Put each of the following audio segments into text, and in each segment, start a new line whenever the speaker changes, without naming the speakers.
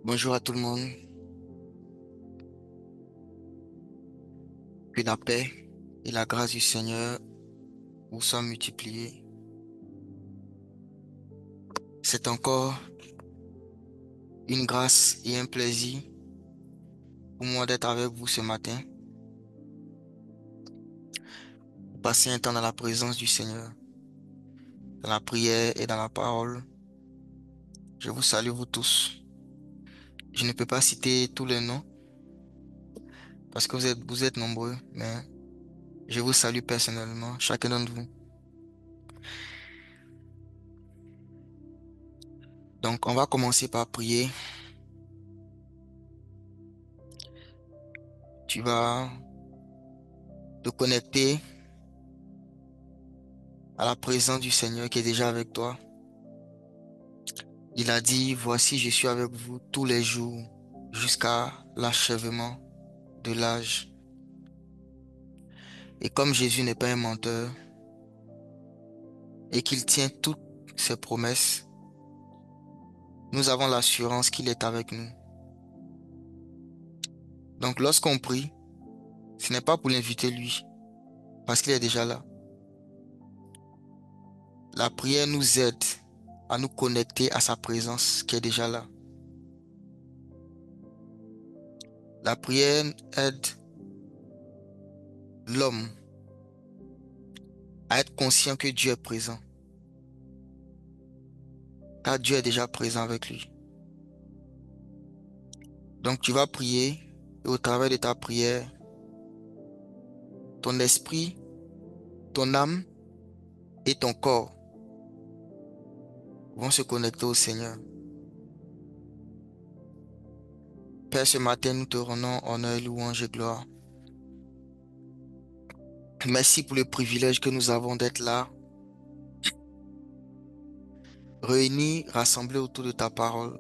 Bonjour à tout le monde, que la paix et la grâce du Seigneur vous soient multipliées. C'est encore une grâce et un plaisir pour moi d'être avec vous ce matin, pour passer un temps dans la présence du Seigneur, dans la prière et dans la parole. Je vous salue vous tous. Je ne peux pas citer tous les noms parce que vous êtes nombreux, mais je vous salue personnellement, chacun d'entre vous. Donc, on va commencer par prier. Tu vas te connecter à la présence du Seigneur qui est déjà avec toi. Il a dit, voici, je suis avec vous tous les jours jusqu'à l'achèvement de l'âge. Et comme Jésus n'est pas un menteur et qu'il tient toutes ses promesses, nous avons l'assurance qu'il est avec nous. Donc lorsqu'on prie, ce n'est pas pour l'inviter lui, parce qu'il est déjà là. La prière nous aide à nous connecter à sa présence qui est déjà là. La prière aide l'homme à être conscient que Dieu est présent, car Dieu est déjà présent avec lui. Donc tu vas prier et au travers de ta prière, ton esprit, ton âme et ton corps vont se connecter au Seigneur. Père, ce matin, nous te rendons honneur, louange et gloire. Merci pour le privilège que nous avons d'être là, réunis, rassemblés autour de ta parole,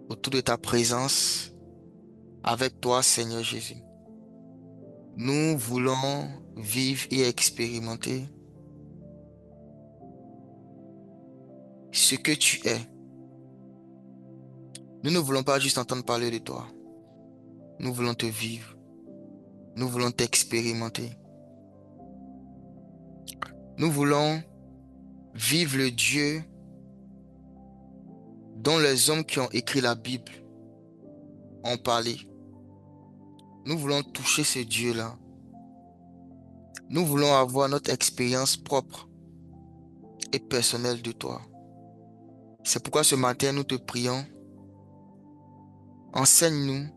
autour de ta présence, avec toi, Seigneur Jésus. Nous voulons vivre et expérimenter ce que tu es. Nous ne voulons pas juste entendre parler de toi. Nous voulons te vivre. Nous voulons t'expérimenter. Nous voulons vivre le Dieu dont les hommes qui ont écrit la Bible ont parlé. Nous voulons toucher ce Dieu-là. Nous voulons avoir notre expérience propre et personnelle de toi. C'est pourquoi ce matin, nous te prions. Enseigne-nous,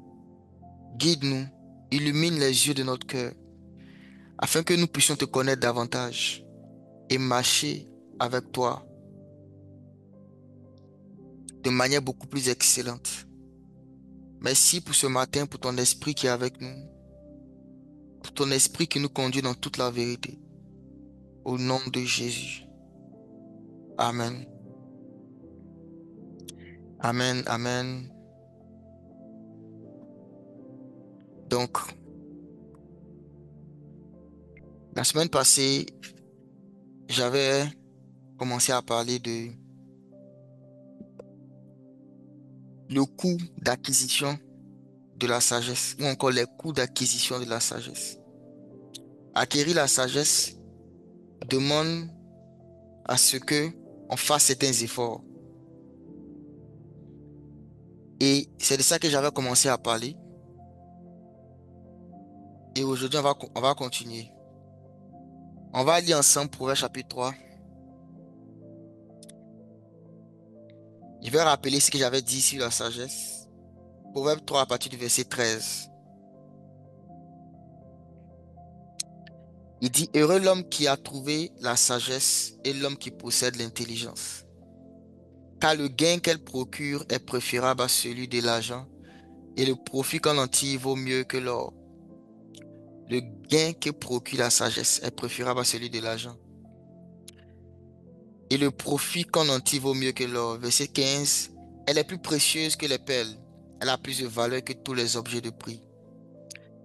guide-nous, illumine les yeux de notre cœur, afin que nous puissions te connaître davantage et marcher avec toi de manière beaucoup plus excellente. Merci pour ce matin, pour ton esprit qui est avec nous, pour ton esprit qui nous conduit dans toute la vérité. Au nom de Jésus. Amen. Amen. Amen. Donc, la semaine passée, j'avais commencé à parler de le coût d'acquisition de la sagesse ou encore les coûts d'acquisition de la sagesse. Acquérir la sagesse demande à ce que on fasse certains efforts. Et c'est de ça que j'avais commencé à parler. Et aujourd'hui, on va continuer. On va lire ensemble Proverbe chapitre 3. Je vais rappeler ce que j'avais dit sur la sagesse. Proverbe 3 à partir du verset 13. Il dit, heureux l'homme qui a trouvé la sagesse et l'homme qui possède l'intelligence. Car le gain qu'elle procure est préférable à celui de l'argent et le profit qu'on en tire vaut mieux que l'or. Le gain que procure la sagesse est préférable à celui de l'argent et le profit qu'on en tire vaut mieux que l'or. Verset 15. Elle est plus précieuse que les perles. Elle a plus de valeur que tous les objets de prix.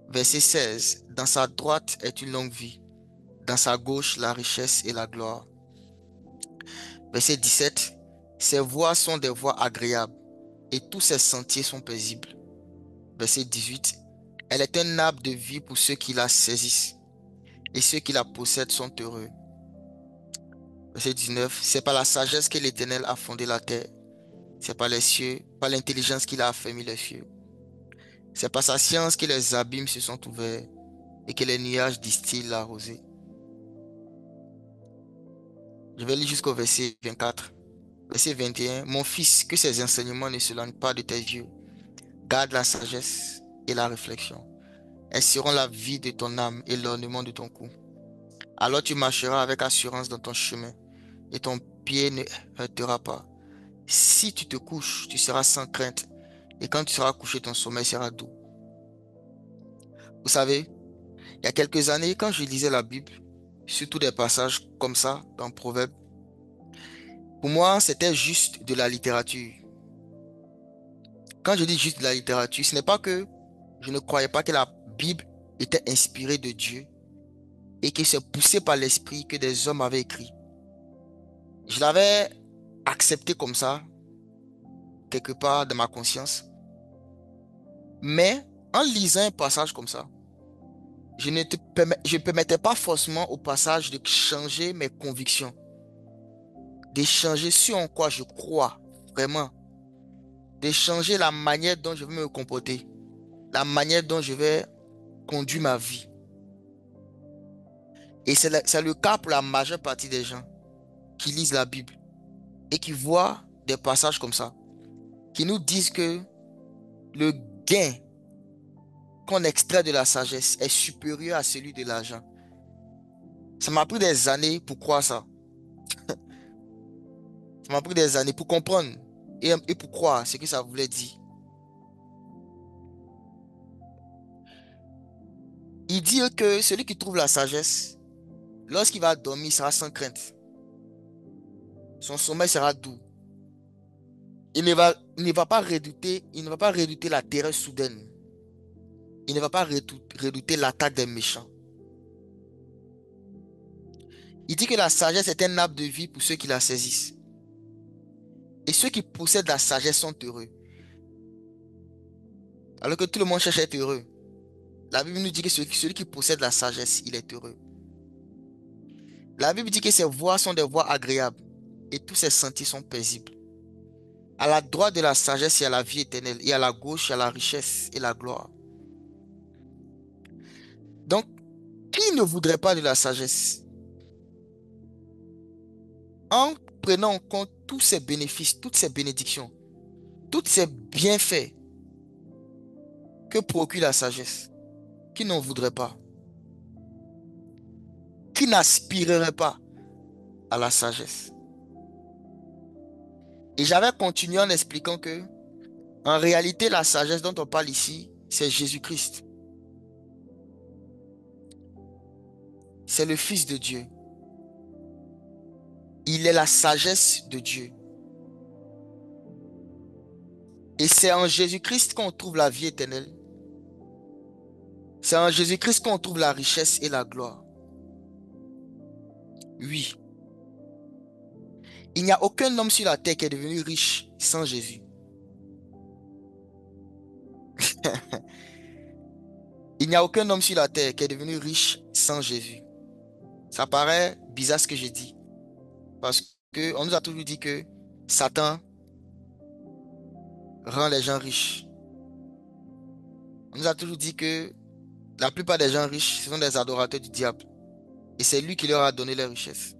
Verset 16. Dans sa droite est une longue vie. Dans sa gauche, la richesse et la gloire. Verset 17. Ses voies sont des voies agréables. et tous ses sentiers sont paisibles. Verset 18. Elle est un arbre de vie pour ceux qui la saisissent, et ceux qui la possèdent sont heureux. Verset 19. C'est par la sagesse que l'Éternel a fondé la terre. C'est par les cieux, par l'intelligence qu'il a affermi les cieux. C'est par sa science que les abîmes se sont ouverts et que les nuages distillent la rosée. Je vais lire jusqu'au verset 24. Verset 21. Mon fils, que ces enseignements ne s'éloignent pas de tes yeux. Garde la sagesse et la réflexion. Elles seront la vie de ton âme et l'ornement de ton cou. Alors tu marcheras avec assurance dans ton chemin et ton pied ne heurtera pas. Si tu te couches, tu seras sans crainte et quand tu seras couché, ton sommeil sera doux. Vous savez, il y a quelques années, quand je lisais la Bible, surtout des passages comme ça dans Proverbes, pour moi, c'était juste de la littérature. Quand je dis juste de la littérature, ce n'est pas que je ne croyais pas que la Bible était inspirée de Dieu et que c'est poussé par l'esprit que des hommes avaient écrit. Je l'avais accepté comme ça, quelque part dans ma conscience. Mais en lisant un passage comme ça, je ne permettais pas forcément au passage de changer mes convictions, de changer ce en quoi je crois vraiment, de changer la manière dont je vais me comporter, la manière dont je vais conduire ma vie. Et c'est le cas pour la majeure partie des gens qui lisent la Bible et qui voient des passages comme ça, qui nous disent que le gain qu'on extrait de la sagesse est supérieur à celui de l'argent. Ça m'a pris des années pour croire ça. Ça m'a pris des années pour comprendre et pour croire ce que ça voulait dire. Il dit que celui qui trouve la sagesse, lorsqu'il va dormir, il sera sans crainte. Son sommeil sera doux. Il ne va pas redouter, il ne va pas redouter la terreur soudaine. Il ne va pas redouter l'attaque des méchants. Il dit que la sagesse est un arbre de vie pour ceux qui la saisissent. Et ceux qui possèdent la sagesse sont heureux. Alors que tout le monde cherche à être heureux. La Bible nous dit que celui qui possède la sagesse, il est heureux. La Bible dit que ses voies sont des voies agréables et tous ses sentiers sont paisibles. À la droite de la sagesse, il y a la vie éternelle et à la gauche, il y a la richesse et la gloire. Donc, qui ne voudrait pas de la sagesse? En prenant en compte tous ces bénéfices, toutes ces bénédictions, tous ces bienfaits que procure la sagesse, qui n'en voudrait pas? Qui n'aspirerait pas à la sagesse? Et j'avais continué en expliquant que, en réalité, la sagesse dont on parle ici, c'est Jésus-Christ. C'est le Fils de Dieu. Il est la sagesse de Dieu. Et c'est en Jésus-Christ qu'on trouve la vie éternelle. C'est en Jésus-Christ qu'on trouve la richesse et la gloire. Oui. Il n'y a aucun homme sur la terre qui est devenu riche sans Jésus. Il n'y a aucun homme sur la terre qui est devenu riche sans Jésus. Ça paraît bizarre ce que je dis. Parce qu'on nous a toujours dit que Satan rend les gens riches. On nous a toujours dit que la plupart des gens riches, ce sont des adorateurs du diable. Et c'est lui qui leur a donné les richesses.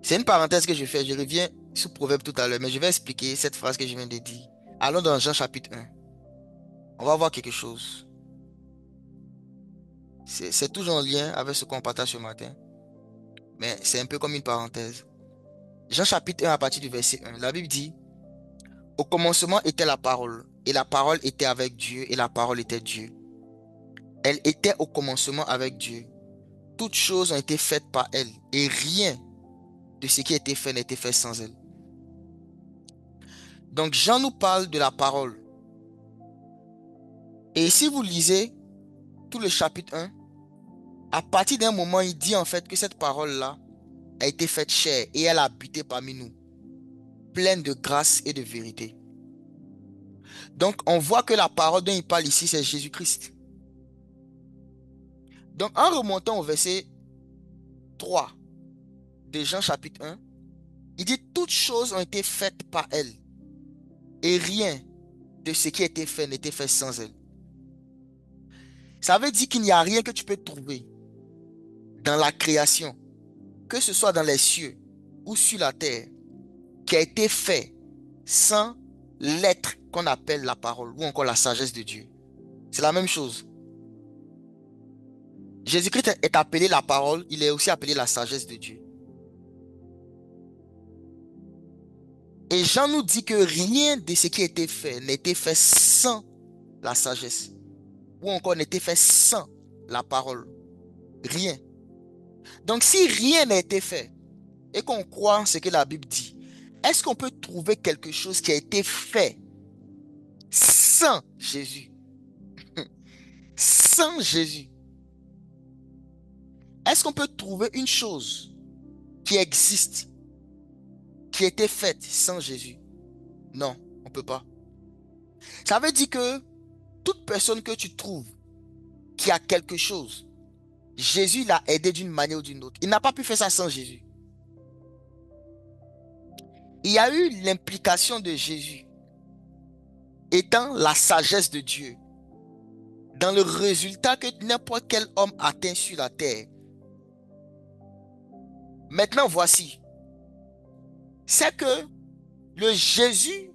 C'est une parenthèse que je fais. Je reviens sur Proverbe tout à l'heure, mais je vais expliquer cette phrase que je viens de dire. Allons dans Jean chapitre 1. On va voir quelque chose. C'est toujours en lien avec ce qu'on partage ce matin. Mais c'est un peu comme une parenthèse. Jean chapitre 1 à partir du verset 1. La Bible dit, au commencement était la parole, et la parole était avec Dieu, et la parole était Dieu. Elle était au commencement avec Dieu. Toutes choses ont été faites par elle, et rien de ce qui a été fait n'a été fait sans elle. Donc Jean nous parle de la parole. Et si vous lisez tout le chapitre 1, à partir d'un moment, il dit en fait que cette parole-là a été faite chair et elle a habité parmi nous. pleine de grâce et de vérité. Donc, on voit que la parole dont il parle ici, c'est Jésus-Christ. Donc, en remontant au verset 3 de Jean chapitre 1, il dit, toutes choses ont été faites par elle, et rien de ce qui a été fait n'était fait sans elle. Ça veut dire qu'il n'y a rien que tu peux trouver dans la création, que ce soit dans les cieux ou sur la terre, qui a été fait sans l'être qu'on appelle la parole ou encore la sagesse de Dieu. C'est la même chose. Jésus-Christ est appelé la parole, il est aussi appelé la sagesse de Dieu. Et Jean nous dit que rien de ce qui a été fait n'était fait sans la sagesse ou encore n'était fait sans la parole. Rien. Donc si rien n'a été fait et qu'on croit ce que la Bible dit, est-ce qu'on peut trouver quelque chose qui a été fait sans Jésus? Sans Jésus. Est-ce qu'on peut trouver une chose qui existe, qui a été faite sans Jésus? Non, on ne peut pas. Ça veut dire que toute personne que tu trouves qui a quelque chose, Jésus l'a aidé d'une manière ou d'une autre. Il n'a pas pu faire ça sans Jésus. Il y a eu l'implication de Jésus étant la sagesse de Dieu dans le résultat que n'importe quel homme atteint sur la terre. Maintenant, voici. C'est que le Jésus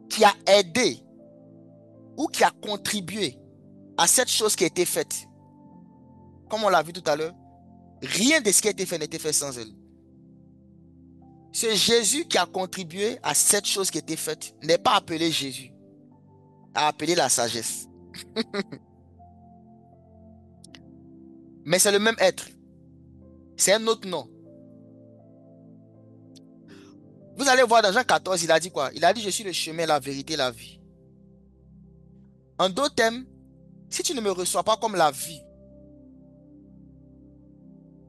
qui a aidé ou qui a contribué à cette chose qui a été faite, comme on l'a vu tout à l'heure, rien de ce qui a été fait n'était fait sans elle. Ce Jésus qui a contribué à cette chose qui a été faite n'est pas appelé Jésus, a appelé la sagesse. Mais c'est le même être. C'est un autre nom. Vous allez voir dans Jean 14, il a dit quoi? Il a dit, je suis le chemin, la vérité, la vie. En d'autres termes, si tu ne me reçois pas comme la vie,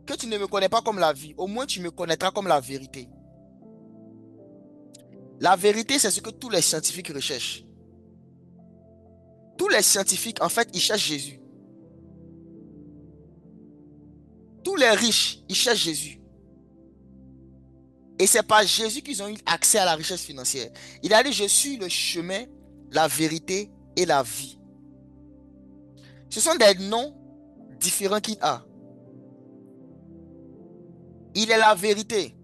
que tu ne me connais pas comme la vie, au moins tu me connaîtras comme la vérité. La vérité, c'est ce que tous les scientifiques recherchent. Tous les scientifiques, en fait, ils cherchent Jésus. Tous les riches, ils cherchent Jésus. Et c'est par Jésus qu'ils ont eu accès à la richesse financière. Il a dit, je suis le chemin, la vérité et la vie. Ce sont des noms différents qu'il a. Il est la vérité,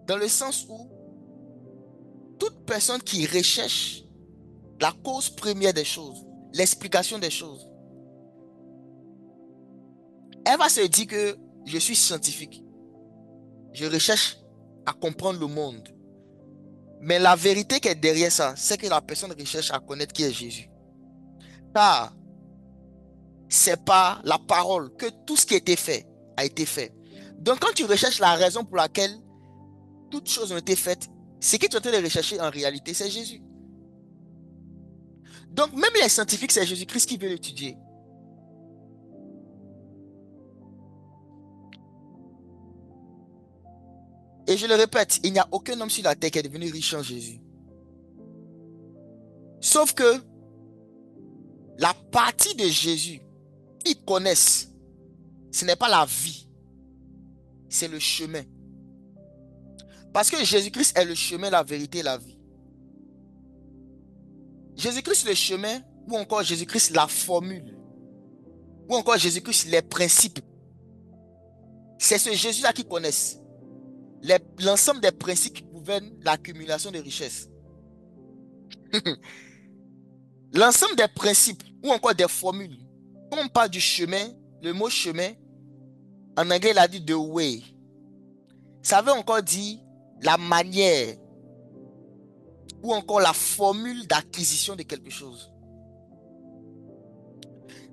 dans le sens où toute personne qui recherche la cause première des choses, l'explication des choses, elle va se dire que je suis scientifique. Je recherche à comprendre le monde. Mais la vérité qui est derrière ça, c'est que la personne recherche à connaître qui est Jésus. Car c'est par la parole que tout ce qui a été fait a été fait. Donc quand tu recherches la raison pour laquelle toutes choses ont été faites, ce que tu es en train de rechercher en réalité, c'est Jésus. Donc même les scientifiques, c'est Jésus-Christ qui veut l'étudier. Et je le répète, il n'y a aucun homme sur la terre qui est devenu riche en Jésus. Sauf que la partie de Jésus qu'ils connaissent, ce n'est pas la vie, c'est le chemin. Parce que Jésus-Christ est le chemin, la vérité et la vie. Jésus-Christ le chemin, ou encore Jésus-Christ la formule, ou encore Jésus-Christ les principes. C'est ce Jésus-là qu'ils connaissent. L'ensemble des principes qui gouvernent l'accumulation de richesses. L'ensemble des principes, ou encore des formules. Quand on parle du chemin, le mot chemin, en anglais, il a dit the way. Ça veut encore dire la manière ou encore la formule d'acquisition de quelque chose.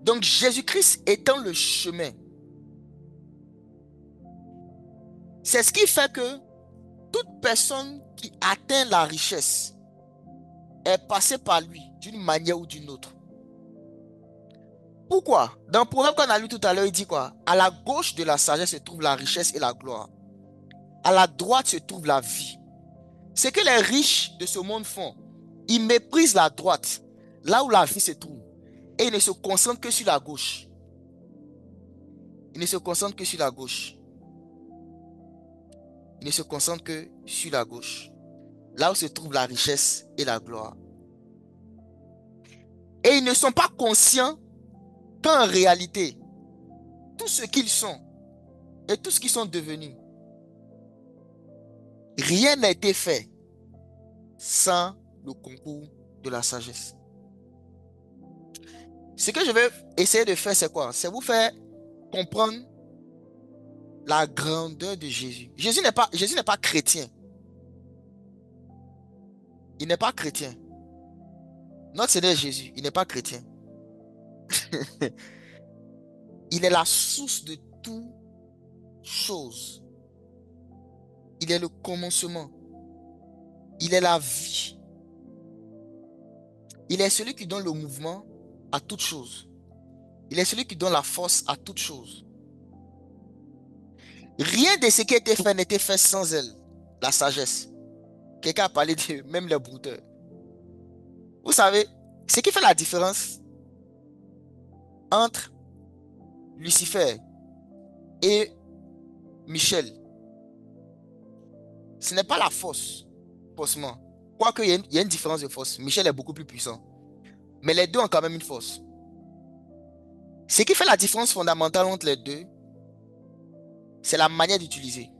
Donc Jésus-Christ étant le chemin, c'est ce qui fait que toute personne qui atteint la richesse est passée par lui d'une manière ou d'une autre. Pourquoi? Dans le proverbe qu'on a lu tout à l'heure, il dit quoi? À la gauche de la sagesse se trouve la richesse et la gloire. À la droite se trouve la vie. Ce que les riches de ce monde font, ils méprisent la droite, là où la vie se trouve, et ils ne se concentrent que sur la gauche. Ils ne se concentrent que sur la gauche. Ils ne se concentrent que sur la gauche, là où se trouve la richesse et la gloire. Et ils ne sont pas conscients qu'en réalité, tout ce qu'ils sont et tout ce qu'ils sont devenus, rien n'a été fait sans le concours de la sagesse. Ce que je vais essayer de faire, c'est quoi? C'est vous faire comprendre la grandeur de Jésus. Jésus n'est pas chrétien. Il n'est pas chrétien. Notre Seigneur Jésus, il n'est pas chrétien. Il est la source de toutes choses. Il est le commencement. Il est la vie. Il est celui qui donne le mouvement à toutes choses. Il est celui qui donne la force à toutes choses. Rien de ce qui a été fait n'était fait sans elle. La sagesse. Quelqu'un a parlé de même les brouteurs. Vous savez, ce qui fait la différence entre Lucifer et Michel, ce n'est pas la force, forcément. Quoique il y a une différence de force. Michel est beaucoup plus puissant. Mais les deux ont quand même une force. Ce qui fait la différence fondamentale entre les deux, c'est la manière d'utiliser.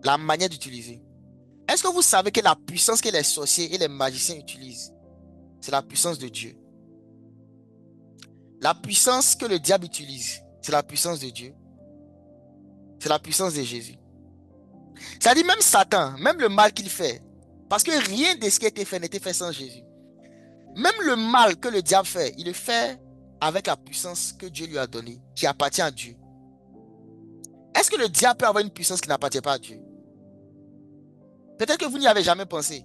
La manière d'utiliser. Est-ce que vous savez que la puissance que les sorciers et les magiciens utilisent, c'est la puissance de Dieu? La puissance que le diable utilise, c'est la puissance de Dieu. C'est la puissance de Jésus. Ça dit même Satan, même le mal qu'il fait, parce que rien de ce qui a été fait n'était fait sans Jésus. Même le mal que le diable fait, il le fait avec la puissance que Dieu lui a donnée, qui appartient à Dieu. Est-ce que le diable peut avoir une puissance qui n'appartient pas à Dieu? Peut-être que vous n'y avez jamais pensé.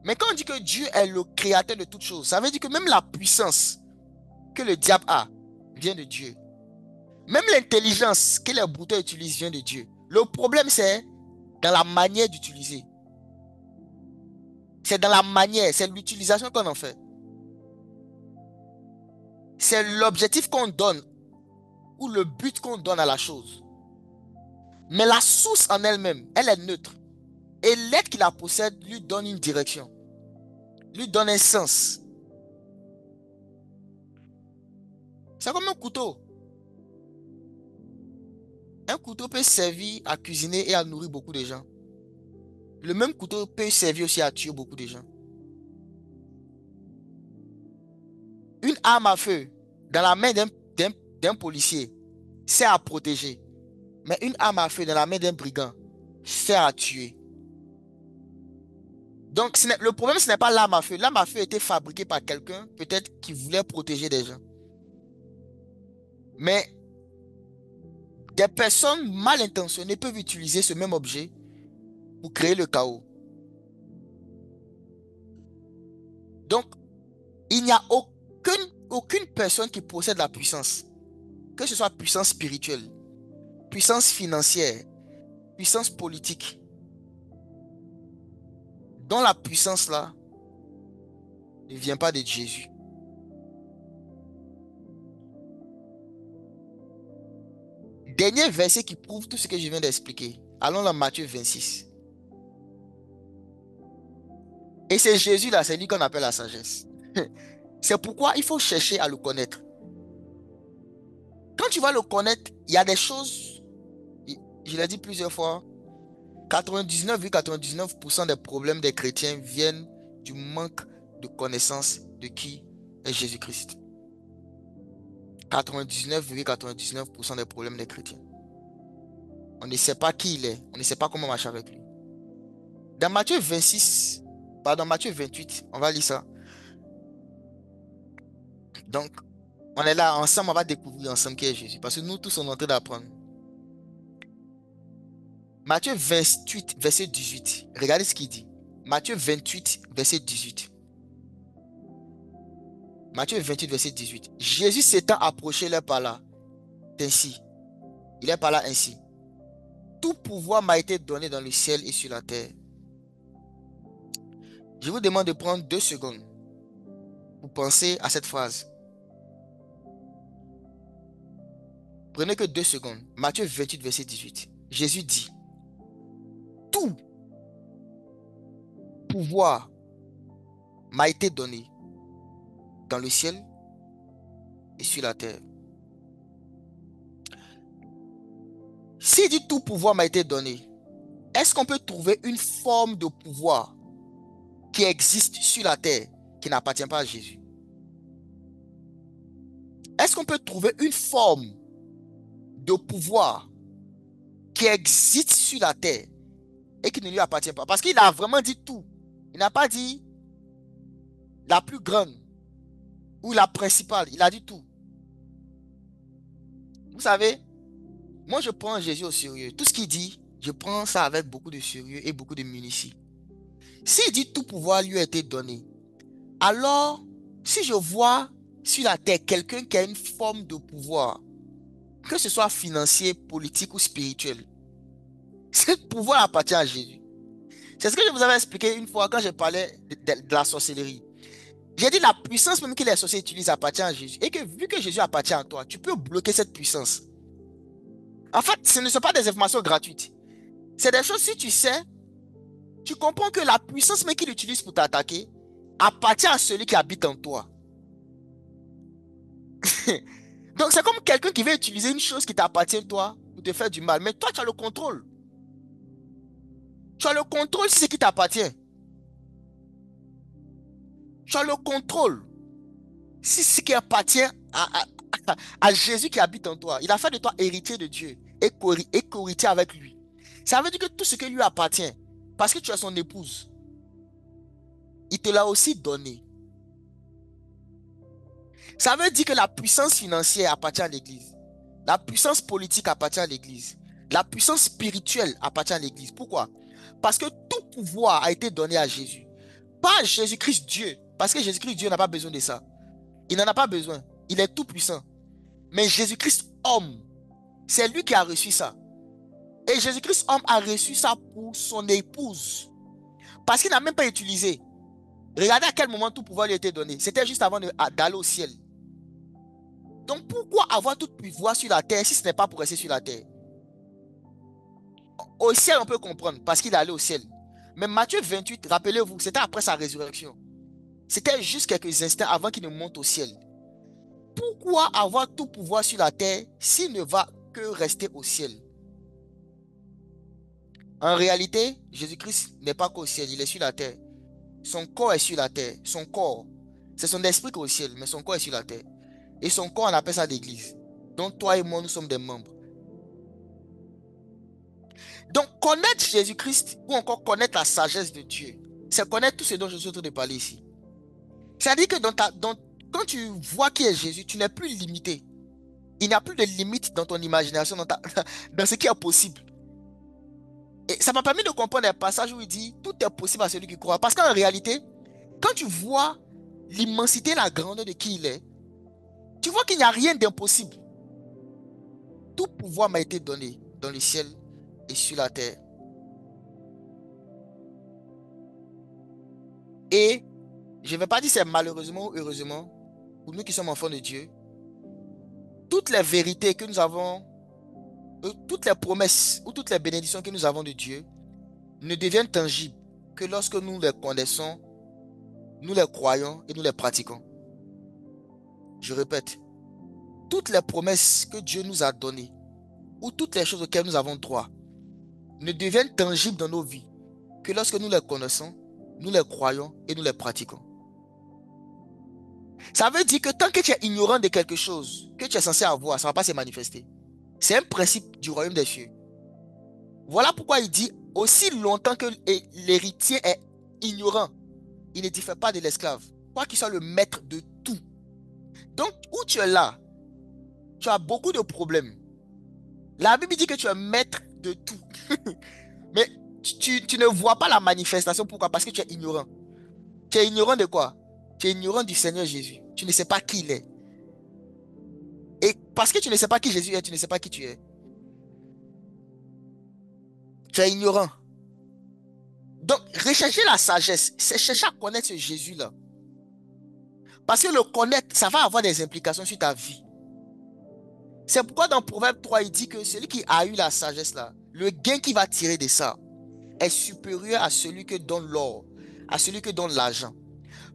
Mais quand on dit que Dieu est le créateur de toutes choses, ça veut dire que même la puissance que le diable a vient de Dieu. Même l'intelligence que les brouteurs utilisent vient de Dieu. Le problème, c'est dans la manière d'utiliser. C'est dans la manière, c'est l'utilisation qu'on en fait. C'est l'objectif qu'on donne ou le but qu'on donne à la chose. Mais la source en elle-même, elle est neutre. Et l'être qui la possède lui donne une direction, lui donne un sens. C'est comme un couteau. Un couteau peut servir à cuisiner et à nourrir beaucoup de gens. Le même couteau peut servir aussi à tuer beaucoup de gens. Une arme à feu dans la main d'un policier sert à protéger. Mais une arme à feu dans la main d'un brigand sert à tuer. Donc le problème, ce n'est pas l'arme à feu. L'arme à feu a été fabriquée par quelqu'un, peut-être qui voulait protéger des gens. Mais des personnes mal intentionnées peuvent utiliser ce même objet pour créer le chaos. Donc, il n'y a aucune personne qui possède la puissance, que ce soit puissance spirituelle, puissance financière, puissance politique, dont la puissance là ne vient pas de Jésus. Dernier verset qui prouve tout ce que je viens d'expliquer. Allons dans Matthieu 26. Et c'est Jésus là, c'est lui qu'on appelle la sagesse. C'est pourquoi il faut chercher à le connaître. Quand tu vas le connaître, il y a des choses, je l'ai dit plusieurs fois, 99,99% des problèmes des chrétiens viennent du manque de connaissance de qui est Jésus-Christ. 99,99% des problèmes des chrétiens. On ne sait pas qui il est, on ne sait pas comment marcher avec lui. Dans Matthieu 26, pardon, Matthieu 28, on va lire ça. Donc, on est là ensemble, on va découvrir ensemble qui est Jésus. Parce que nous tous, on est en train d'apprendre. Matthieu 28, verset 18. Regardez ce qu'il dit. Matthieu 28, verset 18. Matthieu 28, verset 18. Jésus s'étant approché leur par là, ainsi. Il est par là ainsi. tout pouvoir m'a été donné dans le ciel et sur la terre. Je vous demande de prendre 2 secondes pour penser à cette phrase. Prenez que 2 secondes. Matthieu 28, verset 18. Jésus dit, tout pouvoir m'a été donné dans le ciel et sur la terre. S'il dit tout pouvoir m'a été donné, est-ce qu'on peut trouver une forme de pouvoir qui existe sur la terre qui n'appartient pas à Jésus? Est-ce qu'on peut trouver une forme de pouvoir qui existe sur la terre et qui ne lui appartient pas? Parce qu'il a vraiment dit tout. Il n'a pas dit la plus grande ou la principale. Il a dit tout. Vous savez, moi je prends Jésus au sérieux. Tout ce qu'il dit, je prends ça avec beaucoup de sérieux et beaucoup de munitions. S'il dit tout pouvoir lui a été donné, alors si je vois sur la terre quelqu'un qui a une forme de pouvoir, que ce soit financier, politique ou spirituel, ce pouvoir appartient à Jésus. C'est ce que je vous avais expliqué une fois quand je parlais de la sorcellerie. J'ai dit la puissance même que les sorciers utilisent appartient à Jésus. Et que vu que Jésus appartient à toi, tu peux bloquer cette puissance. En fait, ce ne sont pas des informations gratuites. C'est des choses, si tu sais, tu comprends que la puissance même qu'il utilise pour t'attaquer appartient à celui qui habite en toi. Donc c'est comme quelqu'un qui veut utiliser une chose qui t'appartient toi pour te faire du mal. Mais toi, tu as le contrôle. Tu as le contrôle sur ce qui t'appartient. Tu as le contrôle sur ce qui appartient à Jésus qui habite en toi. Il a fait de toi héritier de Dieu et co-héritier avec lui. Ça veut dire que tout ce qui lui appartient, parce que tu es son épouse, il te l'a aussi donné. Ça veut dire que la puissance financière appartient à l'Église. La puissance politique appartient à l'Église. La puissance spirituelle appartient à l'Église. Pourquoi? Parce que tout pouvoir a été donné à Jésus. Pas à Jésus-Christ Dieu. Parce que Jésus-Christ Dieu n'a pas besoin de ça. Il n'en a pas besoin. Il est tout puissant. Mais Jésus-Christ homme, c'est lui qui a reçu ça. Et Jésus-Christ homme a reçu ça pour son épouse. Parce qu'il n'a même pas utilisé. Regardez à quel moment tout pouvoir lui a été donné. C'était juste avant d'aller au ciel. Donc pourquoi avoir tout pouvoir sur la terre si ce n'est pas pour rester sur la terre? Au ciel, on peut comprendre parce qu'il est allé au ciel. Mais Matthieu 28, rappelez-vous, c'était après sa résurrection. C'était juste quelques instants avant qu'il ne monte au ciel. Pourquoi avoir tout pouvoir sur la terre s'il ne va que rester au ciel? En réalité, Jésus-Christ n'est pas qu'au ciel, il est sur la terre. Son corps est sur la terre. Son corps, c'est son esprit qui est au ciel, mais son corps est sur la terre. Et son corps, on appelle ça l'église. Donc toi et moi, nous sommes des membres. Donc connaître Jésus-Christ ou encore connaître la sagesse de Dieu, c'est connaître tout ce dont je suis en train de parler ici. C'est-à-dire que quand tu vois qui est Jésus, tu n'es plus limité. Il n'y a plus de limite dans ton imagination, dans ce qui est possible. Et ça m'a permis de comprendre un passage où il dit tout est possible à celui qui croit. Parce qu'en réalité, quand tu vois l'immensité et la grandeur de qui il est, tu vois qu'il n'y a rien d'impossible. Tout pouvoir m'a été donné dans le ciel et sur la terre. Et je ne vais pas dire c'est malheureusement ou heureusement, pour nous qui sommes enfants de Dieu, toutes les vérités que nous avons, toutes les promesses ou toutes les bénédictions que nous avons de Dieu ne deviennent tangibles que lorsque nous les connaissons, nous les croyons et nous les pratiquons. Je répète, toutes les promesses que Dieu nous a données ou toutes les choses auxquelles nous avons droit ne deviennent tangibles dans nos vies que lorsque nous les connaissons, nous les croyons et nous les pratiquons. Ça veut dire que tant que tu es ignorant de quelque chose que tu es censé avoir, ça ne va pas se manifester. C'est un principe du royaume des cieux. Voilà pourquoi il dit aussi longtemps que l'héritier est ignorant, il ne diffère pas de l'esclave, quoi qu'il soit le maître de tout. Donc, où tu es là, tu as beaucoup de problèmes. La Bible dit que tu es maître de tout. Mais tu ne vois pas la manifestation. Pourquoi? Parce que tu es ignorant. Tu es ignorant de quoi? Tu es ignorant du Seigneur Jésus. Tu ne sais pas qui il est. Et parce que tu ne sais pas qui Jésus est, tu ne sais pas qui tu es. Tu es ignorant. Donc, rechercher la sagesse, c'est chercher à connaître ce Jésus-là. Parce que le connaître, ça va avoir des implications sur ta vie. C'est pourquoi dans Proverbe 3, il dit que celui qui a eu la sagesse là, le gain qu'il va tirer de ça est supérieur à celui que donne l'or, à celui que donne l'argent.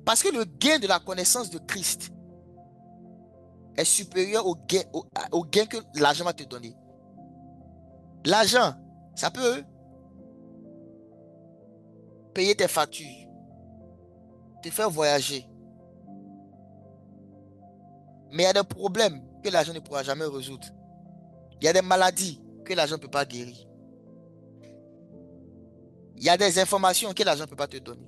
Parce que le gain de la connaissance de Christ est supérieur au gain que l'argent va te donner. L'argent, ça peut payer tes factures, te faire voyager. Mais il y a des problèmes que l'argent ne pourra jamais résoudre. Il y a des maladies que l'argent ne peut pas guérir. Il y a des informations que l'argent ne peut pas te donner.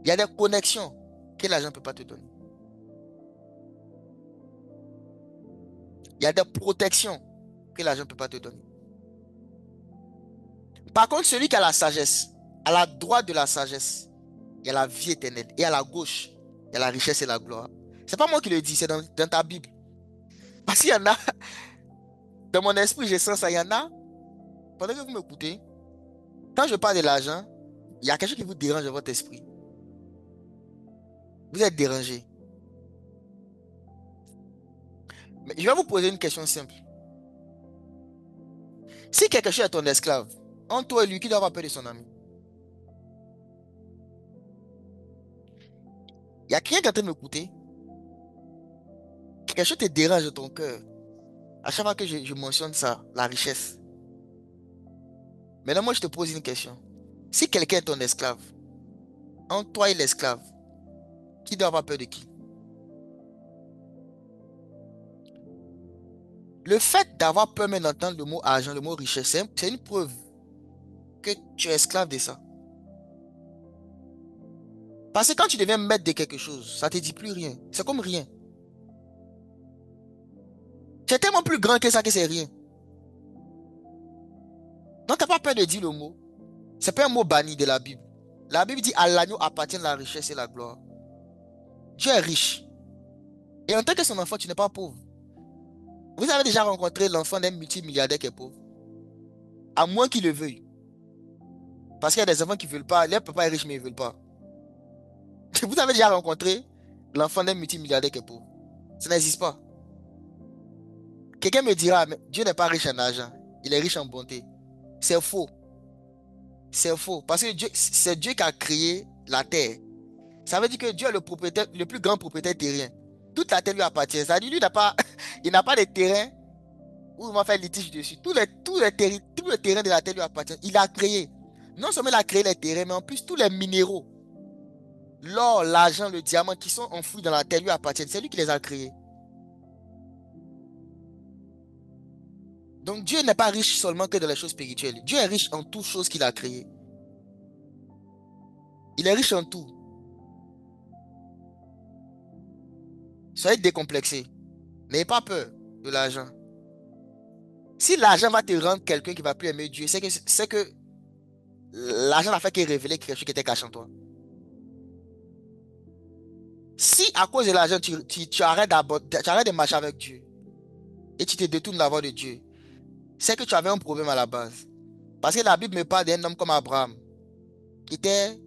Il y a des connexions que l'argent ne peut pas te donner. Il y a des protections que l'argent ne peut pas te donner. Par contre, celui qui a la sagesse, à la droite de la sagesse, il y a la vie éternelle. Et à la gauche, il y a la richesse et la gloire. C'est pas moi qui le dis, c'est dans ta Bible. Parce qu'il y en a, dans mon esprit, je sens ça. Il y en a, pendant que vous m'écoutez, quand je parle de l'argent, il y a quelque chose qui vous dérange dans votre esprit. Vous êtes dérangé. Mais je vais vous poser une question simple. Si quelque chose est ton esclave, entre toi et lui, qui doit avoir peur de son ami? Il y a quelqu'un qui est en train de m'écouter. Quelque chose te dérange dans ton cœur. À chaque fois que je mentionne ça, la richesse. Maintenant, moi, je te pose une question. Si quelqu'un est ton esclave, entre toi et l'esclave, qui doit avoir peur de qui? Le fait d'avoir peur maintenant d'entendre le mot argent, le mot richesse, c'est une preuve que tu es esclave de ça. Parce que quand tu deviens maître de quelque chose, ça ne te dit plus rien. C'est comme rien. C'est tellement plus grand que ça que c'est rien. Donc, tu n'as pas peur de dire le mot. C'est pas un mot banni de la Bible. La Bible dit à l'agneau appartient la richesse et la gloire. Dieu est riche. Et en tant que son enfant, tu n'es pas pauvre. Vous avez déjà rencontré l'enfant d'un multimilliardaire qui est pauvre? À moins qu'il le veuille. Parce qu'il y a des enfants qui ne veulent pas. Leur papa est riche, mais ils ne veulent pas. Vous avez déjà rencontré l'enfant d'un multimilliardaire qui est pauvre? Ça n'existe pas. Quelqu'un me dira, mais Dieu n'est pas riche en argent. Il est riche en bonté. C'est faux. C'est faux. Parce que c'est Dieu qui a créé la terre. Ça veut dire que Dieu est le propriétaire, le plus grand propriétaire terrien. Toute la terre lui appartient. Ça veut dire lui n'a pas, il n'a pas de terrain où il va faire litige dessus. Tout le terrain de la terre lui appartient. Il a créé. Non seulement il a créé les terrains, mais en plus tous les minéraux, l'or, l'argent, le diamant qui sont enfouis dans la terre lui appartiennent. C'est lui qui les a créés. Donc Dieu n'est pas riche seulement que dans les choses spirituelles. Dieu est riche en toutes choses qu'il a créées. Il est riche en tout. Soyez décomplexés. N'ayez pas peur de l'argent. Si l'argent va te rendre quelqu'un qui va plus aimer Dieu, c'est que l'argent n'a fait que révéler quelque chose qui était caché en toi. Si à cause de l'argent, tu arrêtes tu arrêtes de marcher avec Dieu et tu te détournes de la voie de Dieu, c'est que tu avais un problème à la base. Parce que la Bible me parle d'un homme comme Abraham, qui était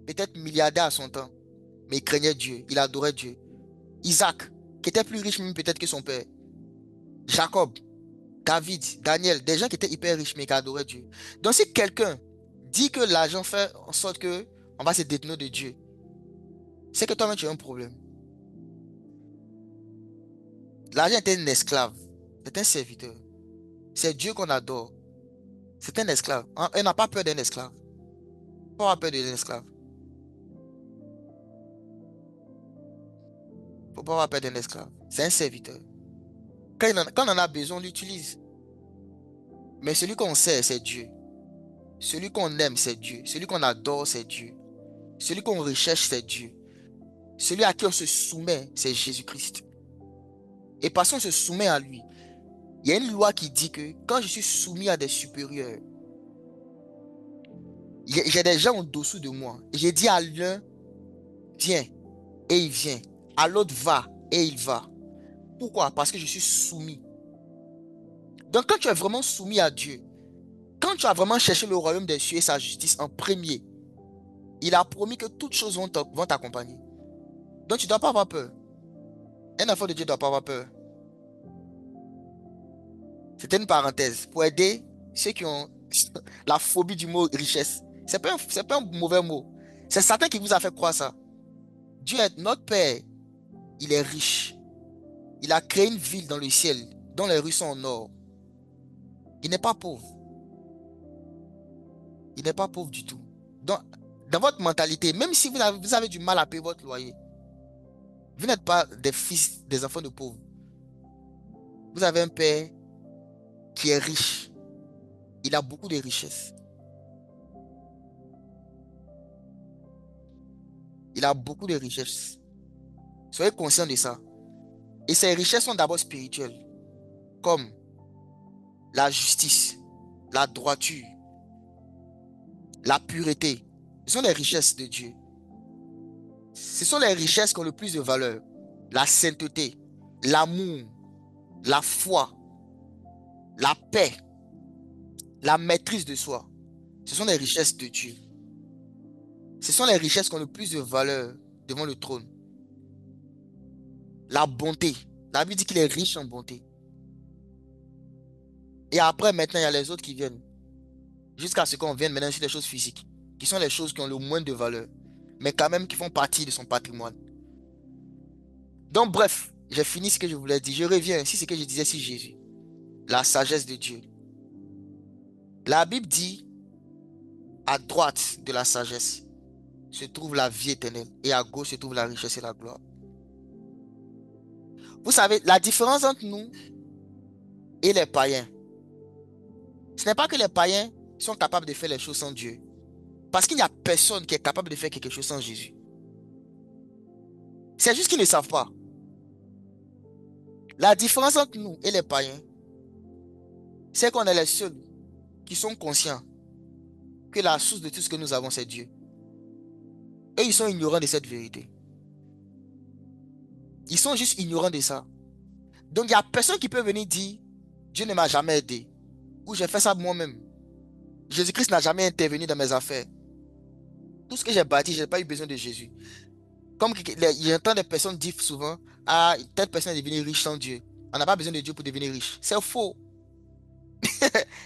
peut-être milliardaire à son temps, mais il craignait Dieu, il adorait Dieu. Isaac, qui était plus riche même peut-être que son père. Jacob, David, Daniel, des gens qui étaient hyper riches mais qui adoraient Dieu. Donc si quelqu'un dit que l'argent fait en sorte que on va se détourner de Dieu, c'est que toi-même tu as un problème. L'argent est un esclave, c'est un serviteur. C'est Dieu qu'on adore. C'est un esclave. On n'a pas peur d'un esclave. Pas avoir peur d'un esclave. Faut pas avoir peur d'un esclave. C'est un serviteur. Quand on en a besoin, on l'utilise. Mais celui qu'on sert, c'est Dieu. Celui qu'on aime, c'est Dieu. Celui qu'on adore, c'est Dieu. Celui qu'on recherche, c'est Dieu. Celui à qui on se soumet, c'est Jésus-Christ. Et parce qu'on se soumet à lui, il y a une loi qui dit que quand je suis soumis à des supérieurs, j'ai des gens au-dessous de moi. J'ai dit à l'un, viens, et il vient. À l'autre, va, et il va. Pourquoi? Parce que je suis soumis. Donc quand tu es vraiment soumis à Dieu, quand tu as vraiment cherché le royaume des cieux et sa justice en premier, il a promis que toutes choses vont t'accompagner. Donc tu ne dois pas avoir peur. Un enfant de Dieu ne doit pas avoir peur. C'était une parenthèse pour aider ceux qui ont la phobie du mot richesse. C'est pas un mauvais mot. C'est Satan qui vous a fait croire ça. Dieu est notre Père. Il est riche. Il a créé une ville dans le ciel dont les rues sont en or. Il n'est pas pauvre. Il n'est pas pauvre du tout. Donc, dans votre mentalité, même si vous avez du mal à payer votre loyer, vous n'êtes pas des fils, des enfants de pauvres. Vous avez un père qui est riche. Il a beaucoup de richesses. Il a beaucoup de richesses. Soyez conscient de ça. Et ces richesses sont d'abord spirituelles, comme la justice, la droiture, la pureté. Ce sont les richesses de Dieu. Ce sont les richesses qui ont le plus de valeur. La sainteté, l'amour, la foi, la paix, la maîtrise de soi. Ce sont les richesses de Dieu. Ce sont les richesses qui ont le plus de valeur devant le trône. La bonté. La Bible dit qu'il est riche en bonté. Et après, maintenant, il y a les autres qui viennent. Jusqu'à ce qu'on vienne maintenant sur les choses physiques, qui sont les choses qui ont le moins de valeur, mais quand même qui font partie de son patrimoine. Donc, bref, j'ai fini ce que je voulais dire. Je reviens sur ce que je disais sur Jésus. La sagesse de Dieu. La Bible dit, à droite de la sagesse se trouve la vie éternelle et à gauche se trouve la richesse et la gloire. Vous savez, la différence entre nous et les païens, ce n'est pas que les païens sont capables de faire les choses sans Dieu. Parce qu'il n'y a personne qui est capable de faire quelque chose sans Jésus. C'est juste qu'ils ne savent pas. La différence entre nous et les païens, c'est qu'on est les seuls qui sont conscients que la source de tout ce que nous avons, c'est Dieu. Et ils sont ignorants de cette vérité. Ils sont juste ignorants de ça. Donc, il n'y a personne qui peut venir dire, Dieu ne m'a jamais aidé. Ou j'ai fait ça moi-même. Jésus-Christ n'a jamais intervenu dans mes affaires. Tout ce que j'ai bâti, je n'ai pas eu besoin de Jésus. Comme j'entends des personnes dire souvent, ah, telle personne est devenue riche sans Dieu. On n'a pas besoin de Dieu pour devenir riche. C'est faux.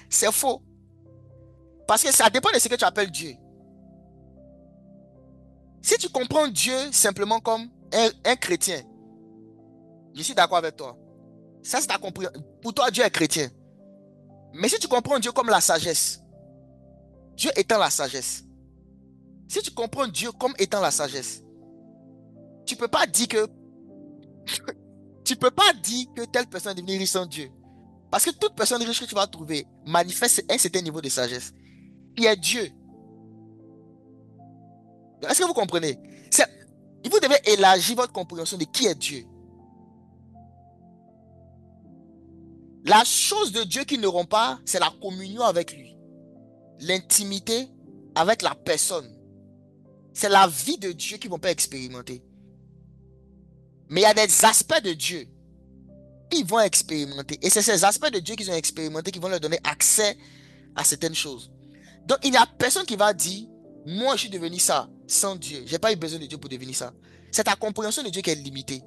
C'est faux. Parce que ça dépend de ce que tu appelles Dieu. Si tu comprends Dieu simplement comme un chrétien, je suis d'accord avec toi. Ça, c'est ta compréhension. Pour toi, Dieu est chrétien. Mais si tu comprends Dieu comme la sagesse, Dieu étant la sagesse. Si tu comprends Dieu comme étant la sagesse, tu peux pas dire que tu peux pas dire que telle personne est devenue riche sans Dieu. Parce que toute personne riche que tu vas trouver manifeste un certain niveau de sagesse, qui est Dieu. Est-ce que vous comprenez? Vous devez élargir votre compréhension de qui est Dieu. La chose de Dieu qu'ils n'auront pas, c'est la communion avec lui. L'intimité avec la personne. C'est la vie de Dieu qu'ils ne vont pas expérimenter. Mais il y a des aspects de Dieu qu'ils vont expérimenter. Et c'est ces aspects de Dieu qu'ils ont expérimentés qui vont leur donner accès à certaines choses. Donc, il n'y a personne qui va dire, moi, je suis devenu ça sans Dieu. Je n'ai pas eu besoin de Dieu pour devenir ça. C'est ta compréhension de Dieu qui est limitée.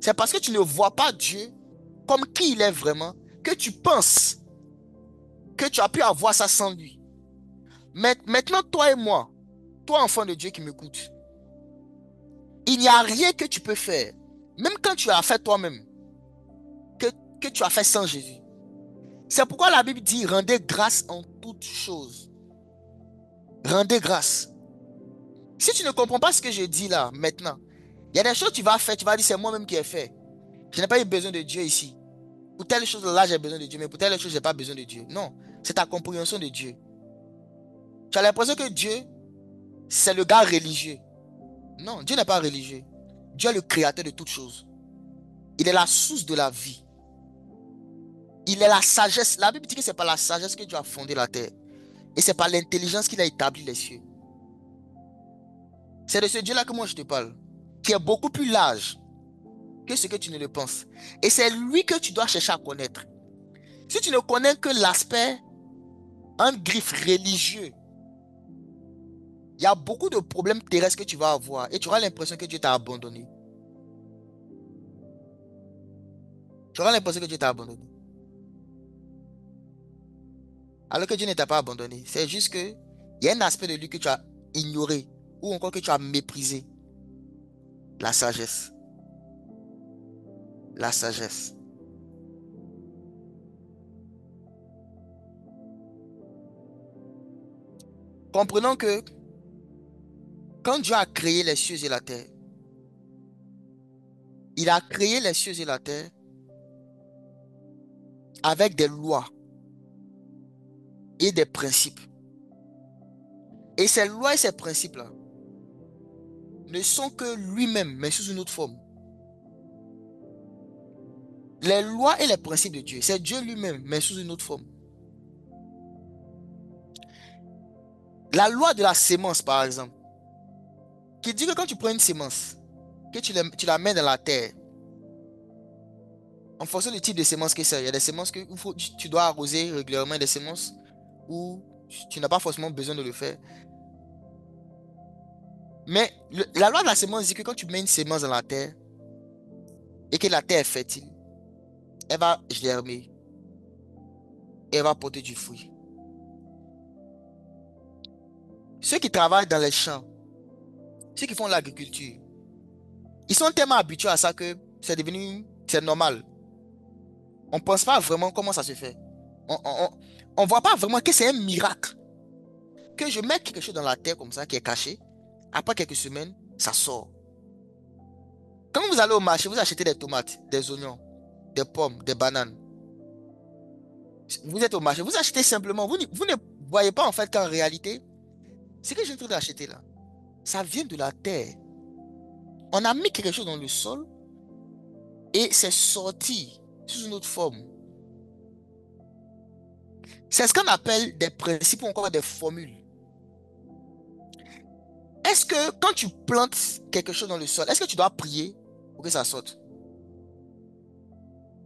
C'est parce que tu ne vois pas Dieu comme qui il est vraiment que tu penses que tu as pu avoir ça sans lui. Mais maintenant, toi et moi, toi, enfant de Dieu qui m'écoute, il n'y a rien que tu peux faire, même quand tu as fait toi-même, que tu as fait sans Jésus. C'est pourquoi la Bible dit, rendez grâce en toutes choses. Rendez grâce. Si tu ne comprends pas ce que je dis là, maintenant, il y a des choses que tu vas faire, tu vas dire, c'est moi-même qui ai fait. Je n'ai pas eu besoin de Dieu ici. Pour telle chose là, j'ai besoin de Dieu, mais pour telle chose, je n'ai pas besoin de Dieu. Non, c'est ta compréhension de Dieu. Tu as l'impression que Dieu, c'est le gars religieux. Non, Dieu n'est pas religieux. Dieu est le créateur de toutes choses. Il est la source de la vie. Il est la sagesse. La Bible dit que c'est par la sagesse que Dieu a fondé la terre. Et c'est par l'intelligence qu'il a établi les cieux. C'est de ce Dieu-là que moi je te parle. Qui est beaucoup plus large que ce que tu ne le penses. Et c'est lui que tu dois chercher à connaître. Si tu ne connais que l'aspect, un griffe religieux, il y a beaucoup de problèmes terrestres que tu vas avoir et tu auras l'impression que Dieu t'a abandonné. Tu auras l'impression que Dieu t'a abandonné. Alors que Dieu ne t'a pas abandonné. C'est juste que il y a un aspect de lui que tu as ignoré ou encore que tu as méprisé. La sagesse. La sagesse. Comprenons que quand Dieu a créé les cieux et la terre, il a créé les cieux et la terre avec des lois et des principes. Et ces lois et ces principes-là ne sont que lui-même, mais sous une autre forme. Les lois et les principes de Dieu, c'est Dieu lui-même, mais sous une autre forme. La loi de la sémence, par exemple, qui dit que quand tu prends une sémence, que tu la mets dans la terre, en fonction du type de sémence que c'est, il y a des sémences que tu dois arroser régulièrement, des sémences où tu n'as pas forcément besoin de le faire. Mais la loi de la sémence dit que quand tu mets une sémence dans la terre et que la terre est fertile, elle va germer et elle va porter du fruit. Ceux qui travaillent dans les champs, ceux qui font l'agriculture, ils sont tellement habitués à ça que c'est normal. On ne pense pas vraiment comment ça se fait. On voit pas vraiment que c'est un miracle. Que je mets quelque chose dans la terre comme ça, qui est caché, après quelques semaines, ça sort. Quand vous allez au marché, vous achetez des tomates, des oignons, des pommes, des bananes. Vous êtes au marché, vous achetez simplement. Vous ne voyez pas en fait qu'en réalité, ce que j'ai en train d'acheter là, ça vient de la terre. On a mis quelque chose dans le sol et c'est sorti sous une autre forme. C'est ce qu'on appelle des principes ou encore des formules. Est-ce que quand tu plantes quelque chose dans le sol, est-ce que tu dois prier pour que ça sorte?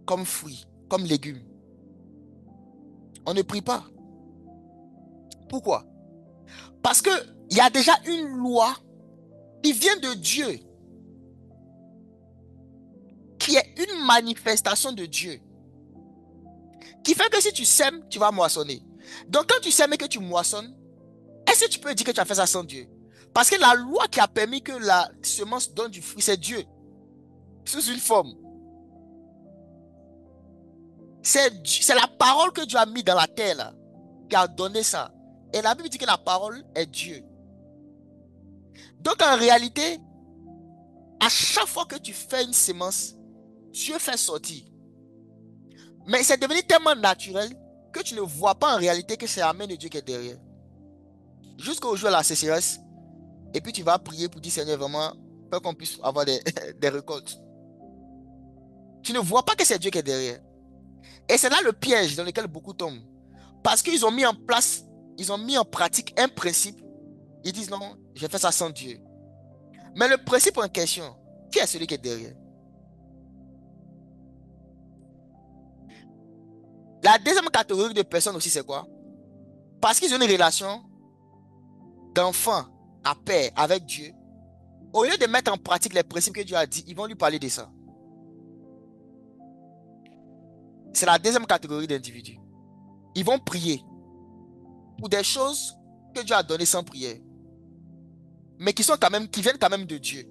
Comme fruit, comme légume. On ne prie pas. Pourquoi? Parce que il y a déjà une loi qui vient de Dieu, qui est une manifestation de Dieu, qui fait que si tu sèmes, tu vas moissonner. Donc quand tu sèmes et que tu moissonnes, est-ce que tu peux dire que tu as fait ça sans Dieu? Parce que la loi qui a permis que la semence donne du fruit, c'est Dieu, sous une forme. C'est la parole que Dieu a mis dans la terre, là, qui a donné ça. Et la Bible dit que la parole est Dieu. Donc en réalité, à chaque fois que tu fais une semence, Dieu fait sortir. Mais c'est devenu tellement naturel que tu ne vois pas en réalité que c'est la main de Dieu qui est derrière. Jusqu'au jour de la sécheresse, et puis tu vas prier pour dire Seigneur, vraiment, pour qu'on puisse avoir des récoltes. Tu ne vois pas que c'est Dieu qui est derrière. Et c'est là le piège dans lequel beaucoup tombent. Parce qu'ils ont mis en place, ils ont mis en pratique un principe. Ils disent non, j'ai fait ça sans Dieu. Mais le principe en question, qui est celui qui est derrière? La deuxième catégorie de personnes aussi, c'est quoi? Parce qu'ils ont une relation d'enfant à pair avec Dieu. Au lieu de mettre en pratique les principes que Dieu a dit, ils vont lui parler de ça. C'est la deuxième catégorie d'individus. Ils vont prier pour des choses que Dieu a données sans prière, mais qui viennent quand même de Dieu.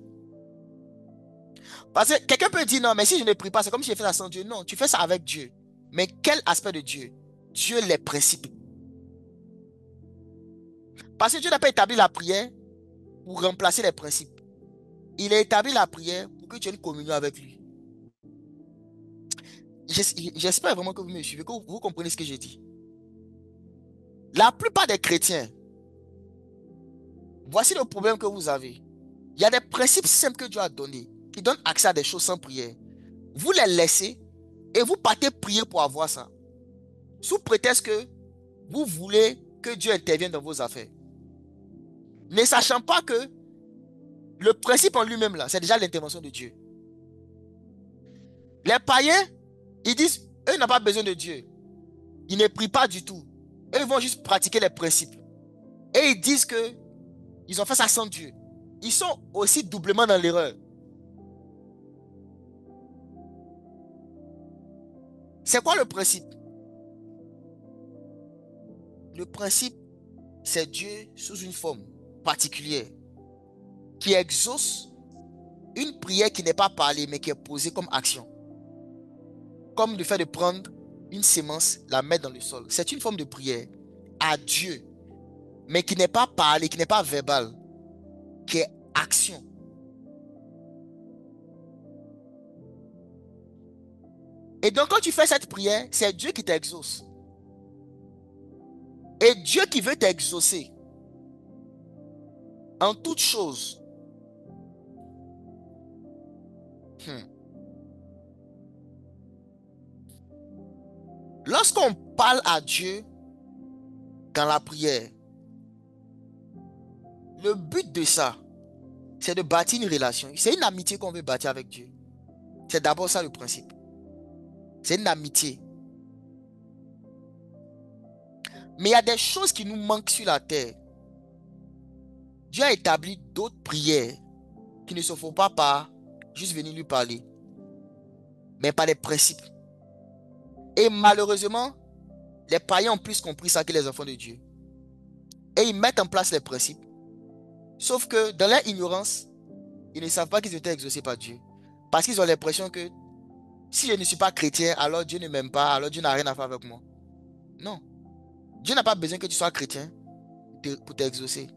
Parce que quelqu'un peut dire non, mais si je ne prie pas, c'est comme si j'ai fait ça sans Dieu. Non, tu fais ça avec Dieu. Mais quel aspect de Dieu? Dieu, les principes. Parce que Dieu n'a pas établi la prière pour remplacer les principes. Il a établi la prière pour que tu aies une communion avec lui. J'espère vraiment que vous me suivez, que vous comprenez ce que j'ai dit. La plupart des chrétiens, voici le problème que vous avez. Il y a des principes simples que Dieu a donnés qui donnent accès à des choses sans prière. Vous les laissez et vous partez prier pour avoir ça. Sous prétexte que vous voulez que Dieu intervienne dans vos affaires. Ne sachant pas que le principe en lui-même, là, c'est déjà l'intervention de Dieu. Les païens, ils disent, eux n'ont pas besoin de Dieu. Ils ne prient pas du tout. Eux, ils vont juste pratiquer les principes. Et ils disent que ils ont fait ça sans Dieu. Ils sont aussi doublement dans l'erreur. C'est quoi le principe? Le principe, c'est Dieu sous une forme particulière qui exauce une prière qui n'est pas parlée mais qui est posée comme action. Comme le fait de prendre une sémence, la mettre dans le sol. C'est une forme de prière à Dieu, mais qui n'est pas parlée, qui n'est pas verbale, qui est action. Et donc quand tu fais cette prière, c'est Dieu qui t'exauce. Et Dieu qui veut t'exaucer en toutes choses. Hmm. Lorsqu'on parle à Dieu dans la prière, le but de ça, c'est de bâtir une relation. C'est une amitié qu'on veut bâtir avec Dieu. C'est d'abord ça le principe. C'est une amitié. Mais il y a des choses qui nous manquent sur la terre. Dieu a établi d'autres prières qui ne se font pas par juste venir lui parler, mais par les principes. Et malheureusement, les païens ont plus compris ça que les enfants de Dieu. Et ils mettent en place les principes. Sauf que dans leur ignorance, ils ne savent pas qu'ils étaient exaucés par Dieu. Parce qu'ils ont l'impression que si je ne suis pas chrétien, alors Dieu ne m'aime pas, alors Dieu n'a rien à faire avec moi. Non. Dieu n'a pas besoin que tu sois chrétien pour t'exaucer.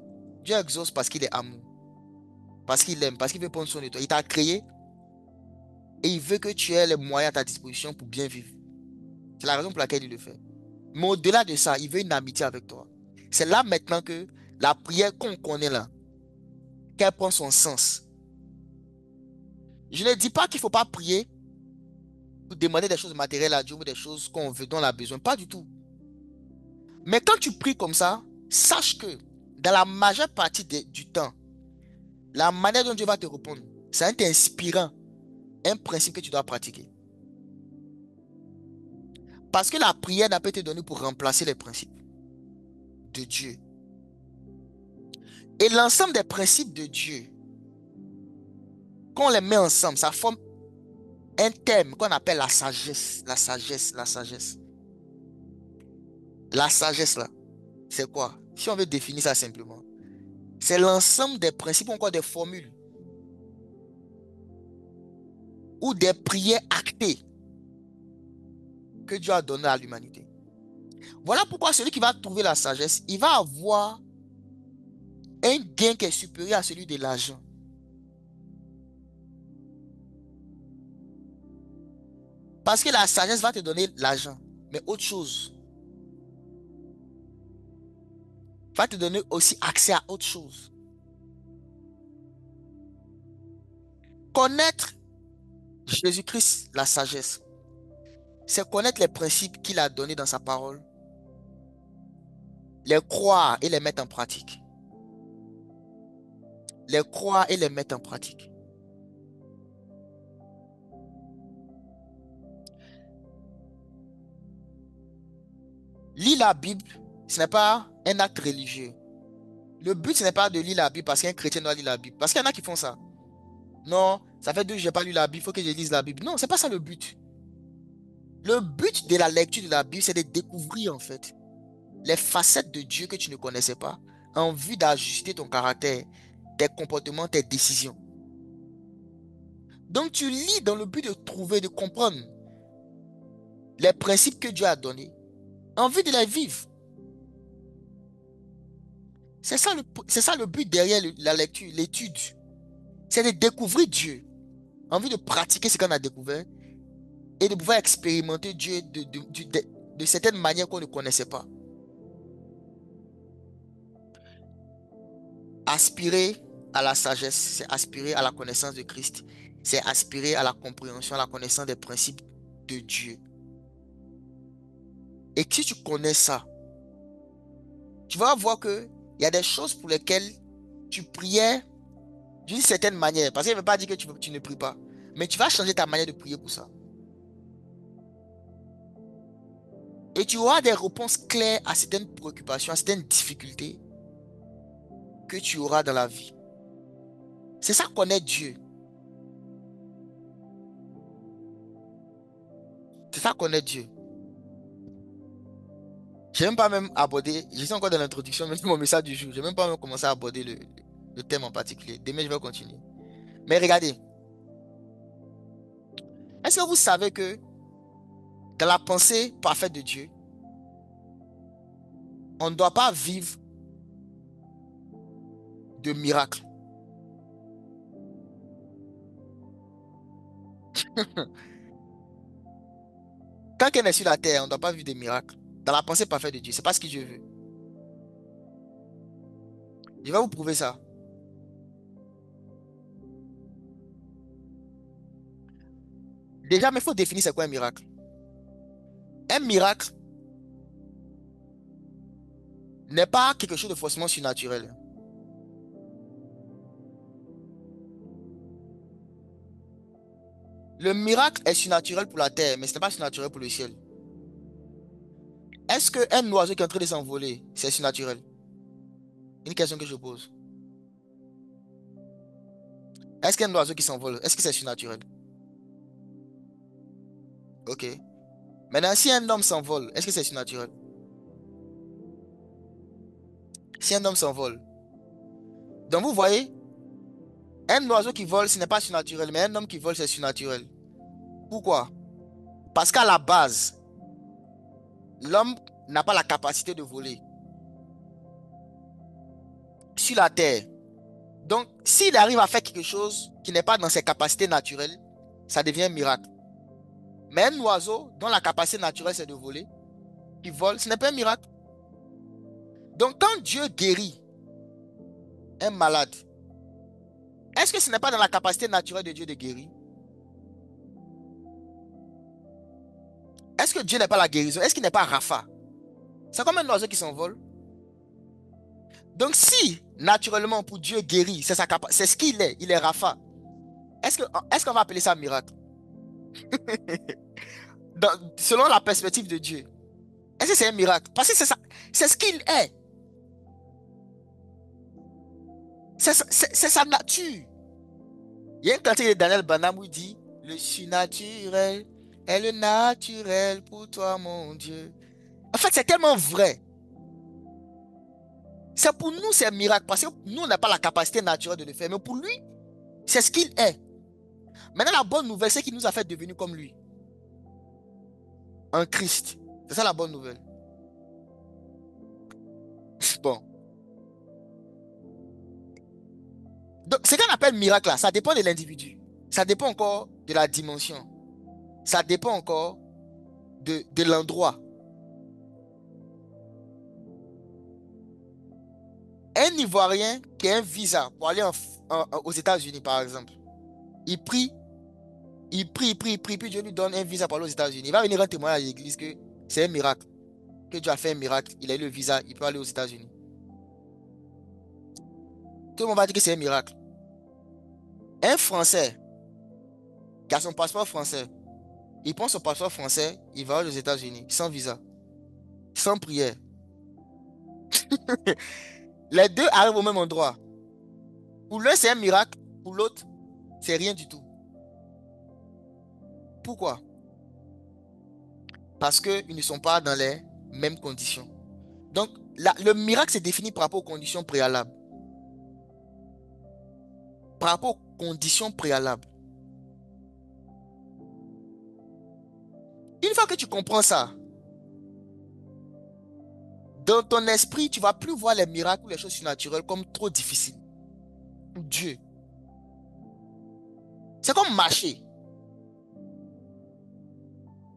Dieu exauce parce qu'il est amour. Parce qu'il aime, parce qu'il veut prendre soin de toi. Il t'a créé et il veut que tu aies les moyens à ta disposition pour bien vivre. C'est la raison pour laquelle il le fait. Mais au-delà de ça, il veut une amitié avec toi. C'est là maintenant que la prière qu'on connaît là, qu'elle prend son sens. Je ne dis pas qu'il ne faut pas prier pour demander des choses matérielles à Dieu ou des choses qu'on veut, dont on a besoin. Pas du tout. Mais quand tu pries comme ça, sache que dans la majeure partie du temps, la manière dont Dieu va te répondre, c'est en t'inspirant un principe que tu dois pratiquer. Parce que la prière n'a pas été donnée pour remplacer les principes de Dieu. Et l'ensemble des principes de Dieu, quand on les met ensemble, ça forme un thème qu'on appelle la sagesse. La sagesse, la sagesse. La sagesse, là, c'est quoi? Si on veut définir ça simplement, c'est l'ensemble des principes, encore des formules ou des prières actées que Dieu a données à l'humanité. Voilà pourquoi celui qui va trouver la sagesse, il va avoir un gain qui est supérieur à celui de l'argent. Parce que la sagesse va te donner l'argent, mais autre chose, va te donner aussi accès à autre chose. Connaître Jésus-Christ, la sagesse, c'est connaître les principes qu'il a donnés dans sa parole, les croire et les mettre en pratique. Les croire et les mettre en pratique. Lire la Bible, ce n'est pas un acte religieux. Le but, ce n'est pas de lire la Bible parce qu'un chrétien doit lire la Bible. Parce qu'il y en a qui font ça. Non, ça fait 2 jours que je n'ai pas lu la Bible, il faut que je lise la Bible. Non, ce n'est pas ça le but. Le but de la lecture de la Bible, c'est de découvrir en fait les facettes de Dieu que tu ne connaissais pas en vue d'ajuster ton caractère, tes comportements, tes décisions. Donc tu lis dans le but de trouver, de comprendre les principes que Dieu a donnés en vue de les vivre. C'est ça le but derrière la lecture, l'étude. C'est de découvrir Dieu en vue de pratiquer ce qu'on a découvert et de pouvoir expérimenter Dieu de certaines manières qu'on ne connaissait pas. Aspirer à la sagesse, c'est aspirer à la connaissance de Christ. C'est aspirer à la compréhension, à la connaissance des principes de Dieu. Et si tu connais ça, tu vas voir que il y a des choses pour lesquelles tu priais d'une certaine manière. Parce qu'il ne veut pas dire que tu ne pries pas. Mais tu vas changer ta manière de prier pour ça. Et tu auras des réponses claires à certaines préoccupations, à certaines difficultés que tu auras dans la vie. C'est ça connaître Dieu. C'est ça connaître Dieu. Je n'ai même pas même abordé, je suis encore dans l'introduction, même mon message du jour. Je n'ai même pas même commencé à aborder le thème en particulier. Demain, je vais continuer. Mais regardez, est-ce que vous savez que dans la pensée parfaite de Dieu, on ne doit pas vivre de miracles? Quand quelqu'un est sur la terre, on ne doit pas vivre des miracles. Dans la pensée parfaite de Dieu, c'est pas ce que Dieu veut. Je vais vous prouver ça. Déjà, mais il faut définir c'est quoi un miracle. Un miracle n'est pas quelque chose de forcément surnaturel. Le miracle est surnaturel pour la terre, mais ce n'est pas surnaturel pour le ciel. Est-ce qu'un oiseau qui est en train de s'envoler, c'est surnaturel? Une question que je pose. Est-ce qu'un oiseau qui s'envole, est-ce que c'est surnaturel? Ok. Maintenant, si un homme s'envole, est-ce que c'est surnaturel? Si un homme s'envole. Donc vous voyez, un oiseau qui vole, ce n'est pas surnaturel, mais un homme qui vole, c'est surnaturel. Pourquoi? Parce qu'à la base, l'homme n'a pas la capacité de voler sur la terre. Donc, s'il arrive à faire quelque chose qui n'est pas dans ses capacités naturelles, ça devient un miracle. Mais un oiseau dont la capacité naturelle c'est de voler, qui vole, ce n'est pas un miracle. Donc, quand Dieu guérit un malade, est-ce que ce n'est pas dans la capacité naturelle de Dieu de guérir? Est-ce que Dieu n'est pas la guérison? Est-ce qu'il n'est pas Rapha? C'est comme un oiseau qui s'envole. Donc, si naturellement pour Dieu guérir, c'est ce qu'il est, il est Rapha. Est-ce qu'on va appeler ça un miracle? Selon la perspective de Dieu. Est-ce que c'est un miracle? Parce que c'est ça, c'est ce qu'il est. C'est sa nature. Il y a un cantique de Daniel Banam où il dit, le surnaturel est le naturel pour toi, mon Dieu. En fait, c'est tellement vrai. C'est pour nous, c'est un miracle parce que nous, on n'a pas la capacité naturelle de le faire. Mais pour lui, c'est ce qu'il est. Maintenant, la bonne nouvelle, c'est qu'il nous a fait devenir comme lui. En Christ. C'est ça la bonne nouvelle. Bon. Donc, ce qu'on appelle miracle là, ça dépend de l'individu. Ça dépend encore de la dimension. Ça dépend encore de l'endroit. Un Ivoirien qui a un visa pour aller aux États-Unis, par exemple, il prie, puis Dieu lui donne un visa pour aller aux États-Unis. Il va venir rendre témoignage à l'église que c'est un miracle, que Dieu a fait un miracle, il a eu le visa, il peut aller aux États-Unis. Tout le monde va dire que c'est un miracle. Un Français qui a son passeport français, il prend son passeport français, il va aux États-Unis, sans visa, sans prière. Les deux arrivent au même endroit. Pour l'un, c'est un miracle, pour l'autre, c'est rien du tout. Pourquoi? Parce qu'ils ne sont pas dans les mêmes conditions. Donc, le miracle se définit par rapport aux conditions préalables. Par rapport aux conditions préalables. Une fois que tu comprends ça, dans ton esprit, tu ne vas plus voir les miracles ou les choses surnaturelles comme trop difficiles. Pour Dieu. C'est comme marcher.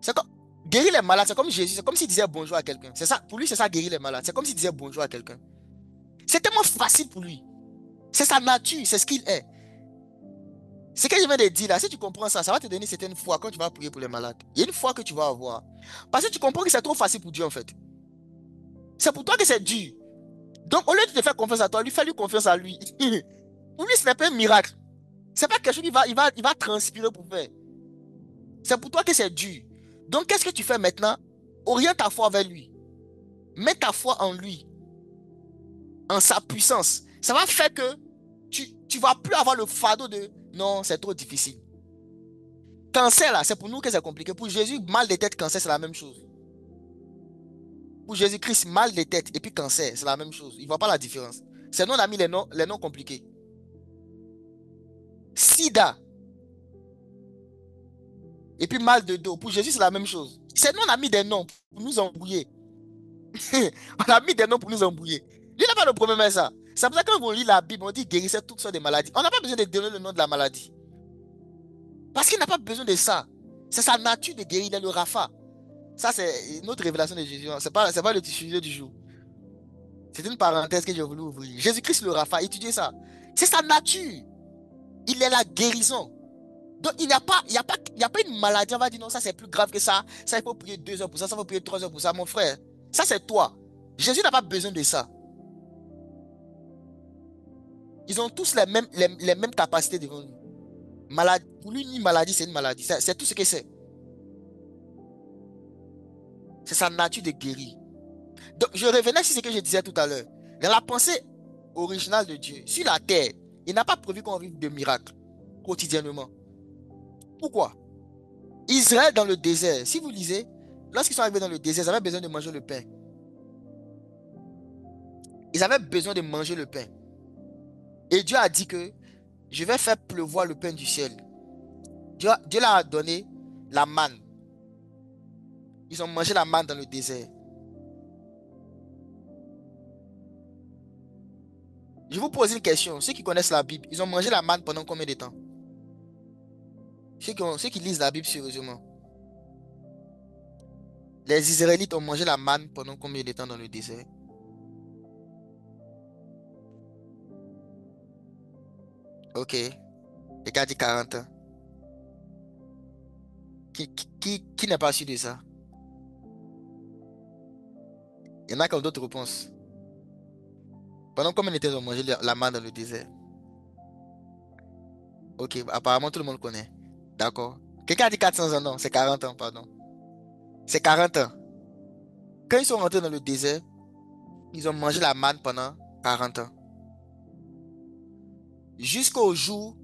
C'est comme guérir les malades. C'est comme Jésus. C'est comme s'il disait bonjour à quelqu'un. C'est ça. Pour lui, c'est ça, guérir les malades. C'est comme s'il disait bonjour à quelqu'un. C'est tellement facile pour lui. C'est sa nature. C'est ce qu'il est. Ce que je viens de dire là, si tu comprends ça, ça va te donner certaines fois quand tu vas prier pour les malades. Il y a une fois que tu vas avoir. Parce que tu comprends que c'est trop facile pour Dieu en fait. C'est pour toi que c'est dur. Donc au lieu de te faire confiance à toi, fais-lui confiance à lui. Pour lui, ce n'est pas un miracle. C'est pas quelque chose qu'il va transpirer pour faire. C'est pour toi que c'est dur. Donc qu'est-ce que tu fais maintenant? Oriente ta foi vers lui. Mets ta foi en lui, en sa puissance. Ça va faire que tu vas plus avoir le fardeau de non, c'est trop difficile. Cancer, là, c'est pour nous que c'est compliqué. Pour Jésus, mal de tête, cancer, c'est la même chose. Pour Jésus-Christ, mal de tête et puis cancer, c'est la même chose. Il ne voit pas la différence. C'est nous, on a mis les noms compliqués. Sida et puis mal de dos. Pour Jésus, c'est la même chose. C'est nous, on a mis des noms pour nous embrouiller. On a mis des noms pour nous embrouiller. Lui, il n'a pas de problème avec ça. C'est pour ça que quand on lit la Bible, on dit guérissez toutes sortes de maladies. On n'a pas besoin de donner le nom de la maladie. Parce qu'il n'a pas besoin de ça. C'est sa nature de guérir, il est le Rapha. Ça, c'est une autre révélation de Jésus. C'est pas le sujet du jour. C'est une parenthèse que j'ai voulu ouvrir. Jésus-Christ le Rapha, étudiez ça. C'est sa nature. Il est la guérison. Donc, il n'y a pas une maladie. On va dire non, ça c'est plus grave que ça. Ça, il faut prier 2 heures pour ça. Ça, il faut prier 3 heures pour ça. Mon frère, ça c'est toi. Jésus n'a pas besoin de ça. Ils ont tous les mêmes capacités devant lui. Pour lui, une maladie, c'est une maladie. C'est tout ce que c'est. C'est sa nature de guérir. Donc, je revenais sur ce que je disais tout à l'heure. Dans la pensée originale de Dieu, sur la terre, il n'a pas prévu qu'on vive de miracles quotidiennement. Pourquoi? Israël dans le désert, si vous lisez, lorsqu'ils sont arrivés dans le désert, ils avaient besoin de manger le pain. Ils avaient besoin de manger le pain. Et Dieu a dit que je vais faire pleuvoir le pain du ciel. Dieu leur a donné la manne. Ils ont mangé la manne dans le désert. Je vous pose une question. Ceux qui connaissent la Bible, ils ont mangé la manne pendant combien de temps? Ceux qui lisent la Bible sérieusement. Les Israélites ont mangé la manne pendant combien de temps dans le désert? Ok. Les gars dit 40 ans. Qui n'a pas su de ça? Il y en a qui ont d'autres réponses. Pendant combien de temps ils ont mangé la manne dans le désert? Ok, apparemment tout le monde connaît. D'accord. Quelqu'un a dit 400 ans, non, c'est 40 ans, pardon. C'est 40 ans. Quand ils sont rentrés dans le désert, ils ont mangé la manne pendant 40 ans. Jusqu'au jour,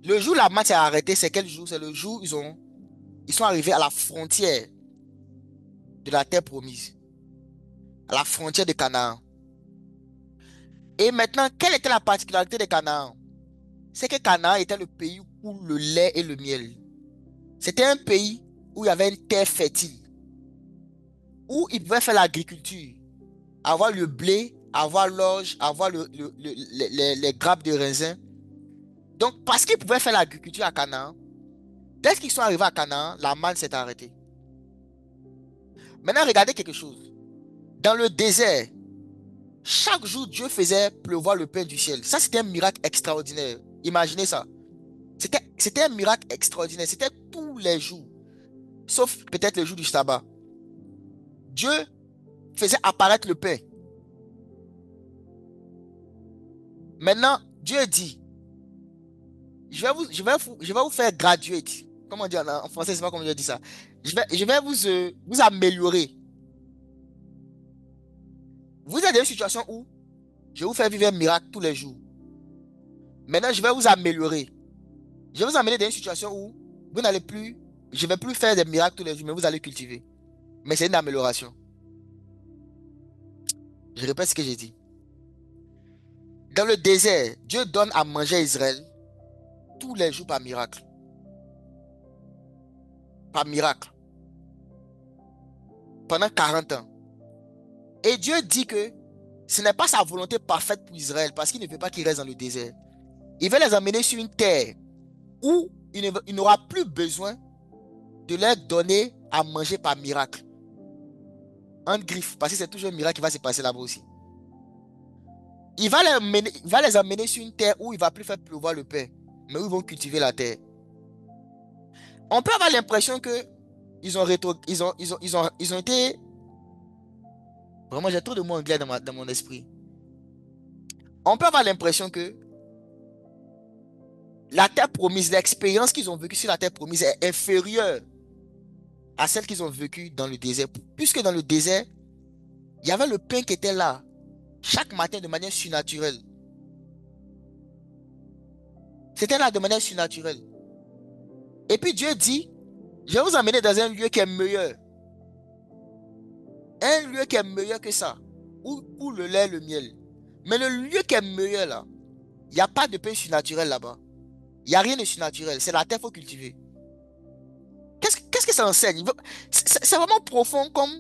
le jour où la manne s'est arrêtée, c'est quel jour? C'est le jour où ils sont arrivés à la frontière de la terre promise, à la frontière de Canaan. Et maintenant, quelle était la particularité de Canaan? C'est que Canaan était le pays où le lait et le miel. C'était un pays où il y avait une terre fertile, où ils pouvaient faire l'agriculture, avoir le blé, avoir l'orge, avoir les grappes de raisin. Donc, parce qu'ils pouvaient faire l'agriculture à Canaan, dès qu'ils sont arrivés à Canaan, la manne s'est arrêtée. Maintenant, regardez quelque chose. Dans le désert, chaque jour, Dieu faisait pleuvoir le pain du ciel. Ça, c'était un miracle extraordinaire. Imaginez ça. C'était un miracle extraordinaire. C'était tous les jours, sauf peut-être le jour du sabbat. Dieu faisait apparaître le pain. Maintenant, Dieu dit, je vais vous faire graduate. Comment dire en français, je sais pas comment je dis ça. Je vais vous améliorer. Vous êtes dans une situation où je vais vous faire vivre un miracle tous les jours. Maintenant, je vais vous améliorer. Je vais vous amener dans une situation où vous n'allez plus, je ne vais plus faire des miracles tous les jours, mais vous allez cultiver. Mais c'est une amélioration. Je répète ce que j'ai dit. Dans le désert, Dieu donne à manger à Israël tous les jours par miracle. Par miracle. Pendant 40 ans. Et Dieu dit que ce n'est pas sa volonté parfaite pour Israël parce qu'il ne veut pas qu'ils restent dans le désert. Il veut les amener sur une terre où il n'aura plus besoin de leur donner à manger par miracle. En griffe, parce que c'est toujours un miracle qui va se passer là-bas aussi. Il va les amener sur une terre où il ne va plus faire pleuvoir le pain, mais où ils vont cultiver la terre. On peut avoir l'impression que ils ont été. Vraiment, j'ai trop de mots anglais dans mon esprit. On peut avoir l'impression que la terre promise, l'expérience qu'ils ont vécue sur la terre promise est inférieure à celles qu'ils ont vécues dans le désert. Puisque dans le désert, il y avait le pain qui était là, chaque matin de manière surnaturelle. C'était là de manière surnaturelle. Et puis Dieu dit, je vais vous emmener dans un lieu qui est meilleur. Un lieu qui est meilleur que ça. Où le lait et le miel. Mais le lieu qui est meilleur là, il n'y a pas de pain surnaturel là-bas. Il n'y a rien de surnaturel. C'est la terre qu'il faut cultiver. Qu'est-ce que ça enseigne? C'est vraiment profond comme...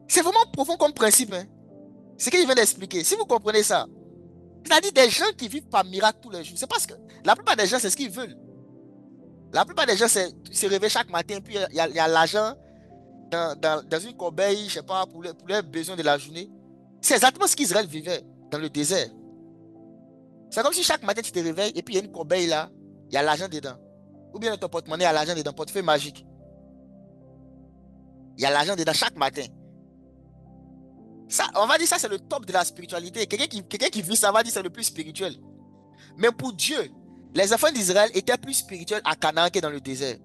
C'est vraiment profond comme principe. Hein. C'est ce qu'il vient d'expliquer. Si vous comprenez ça, c'est-à-dire des gens qui vivent par miracle tous les jours. C'est parce que la plupart des gens, c'est ce qu'ils veulent. La plupart des gens, c'est se réveiller chaque matin, puis il y a l'argent dans une corbeille, je sais pas, pour les besoins de la journée. C'est exactement ce qu'Israël vivait dans le désert. C'est comme si chaque matin, tu te réveilles et puis il y a une corbeille là, il y a l'argent dedans. Ou bien dans ton porte-monnaie, il y a l'argent dedans, portefeuille magique. Il y a l'argent dedans chaque matin. Ça, on va dire ça, c'est le top de la spiritualité. Quelqu'un qui vit ça va dire c'est le plus spirituel. Mais pour Dieu, les enfants d'Israël étaient plus spirituels à Canaan que dans le désert.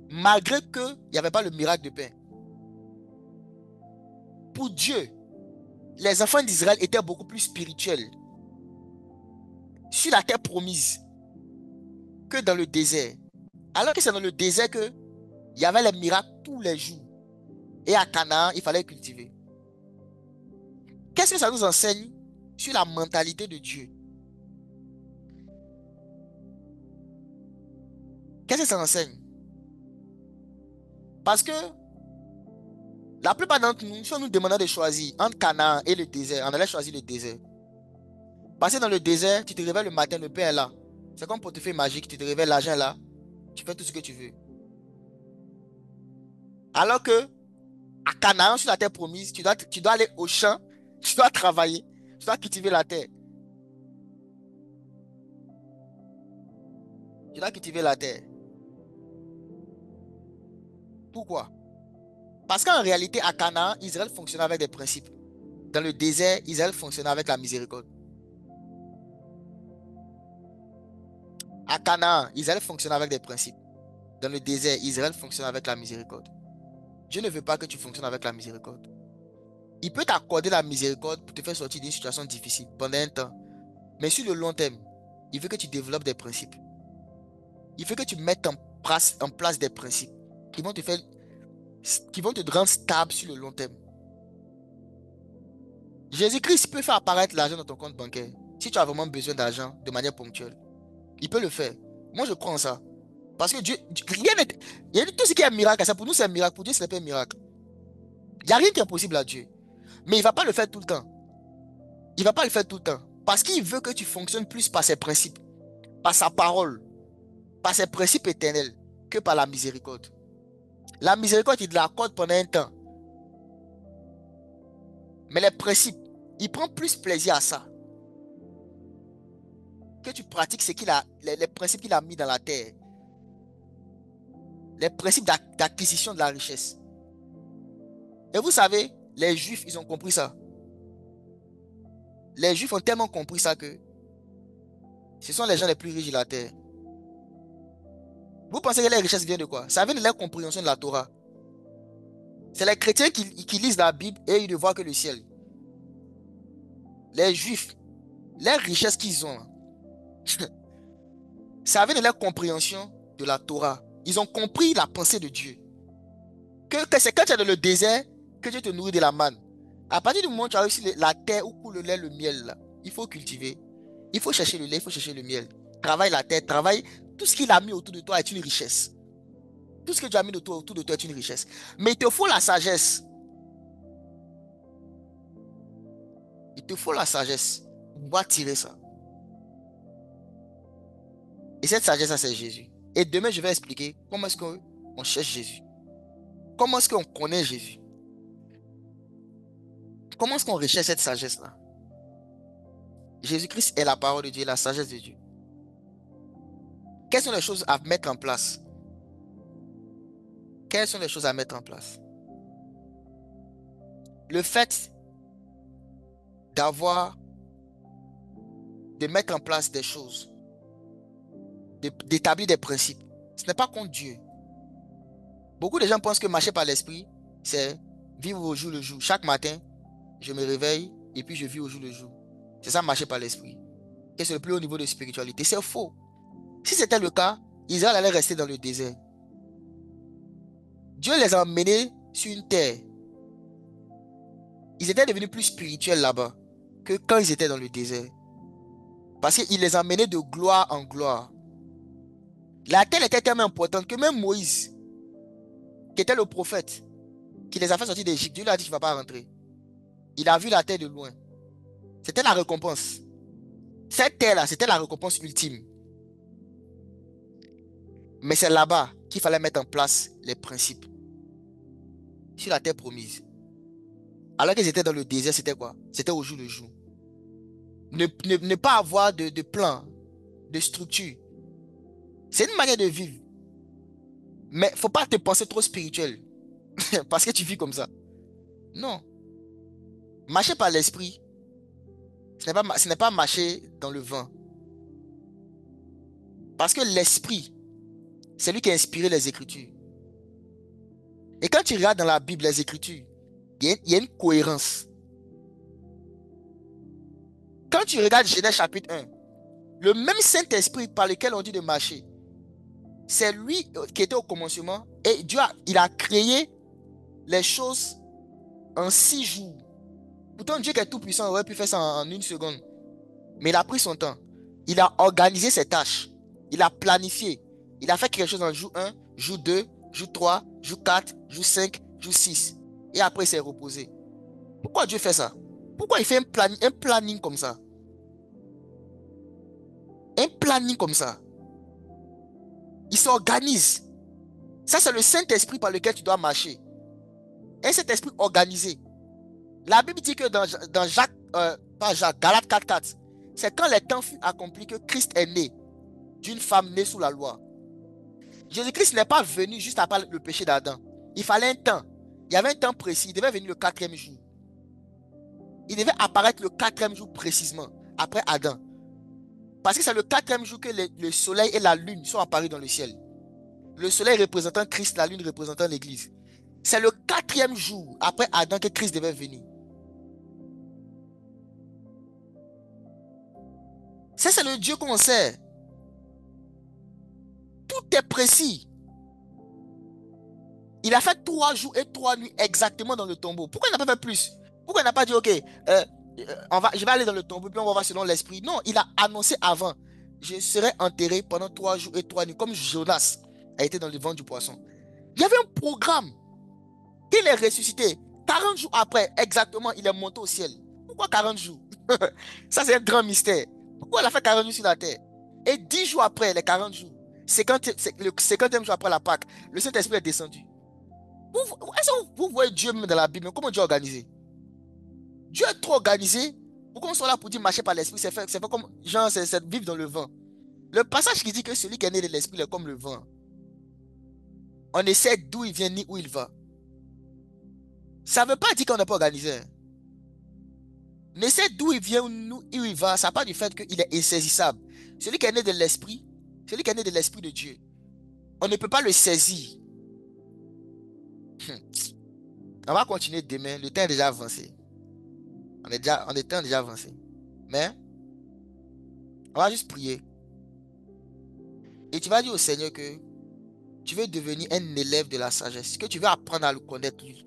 Malgré qu'il n'y avait pas le miracle de pain. Pour Dieu, les enfants d'Israël étaient beaucoup plus spirituels sur la terre promise que dans le désert. Alors que c'est dans le désert qu'il y avait les miracles tous les jours. Et à Canaan, il fallait cultiver. Qu'est-ce que ça nous enseigne sur la mentalité de Dieu? Qu'est-ce que ça enseigne? Parce que la plupart d'entre nous, si on nous demandait de choisir entre Canaan et le désert, on allait choisir le désert. Parce que dans le désert, tu te réveilles le matin, le pain est là. C'est comme portefeuille magique, tu te réveilles, l'argent est là. Tu fais tout ce que tu veux. Alors que à Canaan, sur la terre promise, tu dois aller au champ, tu dois travailler, tu dois cultiver la terre. Tu dois cultiver la terre. Pourquoi? Parce qu'en réalité, à Canaan, Israël fonctionnait avec des principes. Dans le désert, Israël fonctionnait avec la miséricorde. À Canaan, Israël fonctionnait avec des principes. Dans le désert, Israël fonctionne avec la miséricorde. Dieu ne veut pas que tu fonctionnes avec la miséricorde. Il peut t'accorder la miséricorde pour te faire sortir d'une situation difficile pendant un temps. Mais sur le long terme, il veut que tu développes des principes. Il veut que tu mettes en place des principes qui vont qui vont te rendre stable sur le long terme. Jésus-Christ peut faire apparaître l'argent dans ton compte bancaire si tu as vraiment besoin d'argent de manière ponctuelle. Il peut le faire. Moi, je crois en ça. Parce que rien n'est... Il y a tout ce qui est miracle. Ça, pour nous, c'est un miracle. Pour Dieu, ce n'est pas un miracle. Il n'y a rien qui est impossible à Dieu. Mais il ne va pas le faire tout le temps. Il ne va pas le faire tout le temps. Parce qu'il veut que tu fonctionnes plus par ses principes, par sa parole, par ses principes éternels, que par la miséricorde. La miséricorde, il te l'accorde pendant un temps. Mais les principes, il prend plus plaisir à ça. Que tu pratiques ce qu'il a, les principes qu'il a mis dans la terre. Les principes d'acquisition de la richesse. Et vous savez, les Juifs, ils ont compris ça. Les Juifs ont tellement compris ça que ce sont les gens les plus riches de la terre. Vous pensez que les richesses viennent de quoi? Ça vient de leur compréhension de la Torah. C'est les chrétiens qui lisent la Bible et ils ne voient que le ciel. Les Juifs, les richesses qu'ils ont, ça vient de leur compréhension de la Torah. Ils ont compris la pensée de Dieu. Que c'est quand tu es dans le désert que Dieu te nourrit de la manne. À partir du moment où tu as réussi la terre où coule le lait, le miel, là, il faut cultiver. Il faut chercher le lait, il faut chercher le miel. Travaille la terre, travaille. Tout ce qu'il a mis autour de toi est une richesse. Tout ce que tu as mis autour de toi est une richesse. Mais il te faut la sagesse. Il te faut la sagesse pour pouvoir tirer ça. Et cette sagesse-là, c'est Jésus. Et demain, je vais expliquer comment est-ce qu'on cherche Jésus. Comment est-ce qu'on connaît Jésus. Comment est-ce qu'on recherche cette sagesse-là? Jésus-Christ est la parole de Dieu, la sagesse de Dieu. Quelles sont les choses à mettre en place? Quelles sont les choses à mettre en place? Le fait de mettre en place des choses, d'établir des principes, ce n'est pas contre Dieu. Beaucoup de gens pensent que marcher par l'esprit, c'est vivre au jour le jour. Chaque matin, je me réveille et puis je vis au jour le jour. C'est ça, marcher par l'esprit. Et c'est le plus haut niveau de spiritualité. C'est faux. Si c'était le cas, Israël allait rester dans le désert. Dieu les a emmenés sur une terre. Ils étaient devenus plus spirituels là-bas que quand ils étaient dans le désert. Parce qu'il les a emmenés de gloire en gloire. La terre était tellement importante que même Moïse, qui était le prophète, qui les a fait sortir d'Égypte, Dieu lui a dit qu'il ne va pas rentrer. Il a vu la terre de loin. C'était la récompense. Cette terre-là, c'était la récompense ultime. Mais c'est là-bas qu'il fallait mettre en place les principes. Sur la terre promise. Alors qu'ils étaient dans le désert, c'était quoi? C'était au jour le jour. Ne pas avoir de plan, de structure. C'est une manière de vivre. Mais il ne faut pas te penser trop spirituel. Parce que tu vis comme ça. Non. Marcher par l'esprit, ce n'est pas marcher dans le vent. Parce que l'esprit, c'est lui qui a inspiré les Écritures. Et quand tu regardes dans la Bible les Écritures, il y a une cohérence. Quand tu regardes Genèse chapitre 1, le même Saint-Esprit par lequel on dit de marcher, c'est lui qui était au commencement et il a créé les choses en 6 jours. Pourtant, Dieu qui est tout puissant aurait pu faire ça en une seconde. Mais il a pris son temps. Il a organisé ses tâches. Il a planifié. Il a fait quelque chose en jour 1, jour 2, jour 3, jour 4, jour 5, jour 6. Et après, il s'est reposé. Pourquoi Dieu fait ça? Pourquoi il fait un planning comme ça? Un planning comme ça. Il s'organise. Ça, c'est le Saint-Esprit par lequel tu dois marcher. Un Saint-Esprit organisé. La Bible dit que dans Jacques, pas Jacques, Galates 4.4, c'est quand les temps furent accomplis que Christ est né d'une femme née sous la loi. Jésus-Christ n'est pas venu juste après le péché d'Adam. Il fallait un temps. Il y avait un temps précis. Il devait venir le 4e jour. Il devait apparaître le 4e jour précisément, après Adam. Parce que c'est le 4e jour que le soleil et la lune sont apparus dans le ciel. Le soleil représentant Christ, la lune représentant l'Église. C'est le 4e jour après Adam que Christ devait venir. Ça, c'est le Dieu qu'on sert. Tout est précis. Il a fait 3 jours et 3 nuits exactement dans le tombeau. Pourquoi il n'a pas fait plus? Pourquoi il n'a pas dit, ok, je vais aller dans le tombeau, puis on va voir selon l'esprit. Non, il a annoncé avant. Je serai enterré pendant 3 jours et 3 nuits, comme Jonas a été dans le ventre du poisson. Il y avait un programme. Il est ressuscité. 40 jours après, exactement, il est monté au ciel. Pourquoi 40 jours? Ça, c'est un grand mystère. Pourquoi il a fait 40 jours sur la terre? Et 10 jours après, les 40 jours, le 50e jour après la Pâque, le Saint-Esprit est descendu. Est-ce que vous voyez Dieu même dans la Bible? Comment Dieu est organisé? Dieu est trop organisé. Pourquoi on soit là pour dire marcher par l'esprit? C'est fait comme, genre, c'est vivre dans le vent. Le passage qui dit que celui qui est né de l'esprit est comme le vent. On ne sait d'où il vient ni où il va. Ça ne veut pas dire qu'on n'est pas organisé. Ne sait d'où il vient ou où il va. Ça part du fait qu'il est insaisissable. Celui qui est né de l'esprit, celui qui est né de l'esprit de Dieu, on ne peut pas le saisir. On va continuer demain. Le temps est déjà avancé. On est déjà avancé. Mais on va juste prier. Et tu vas dire au Seigneur que tu veux devenir un élève de la sagesse. Que tu veux apprendre à le connaître lui.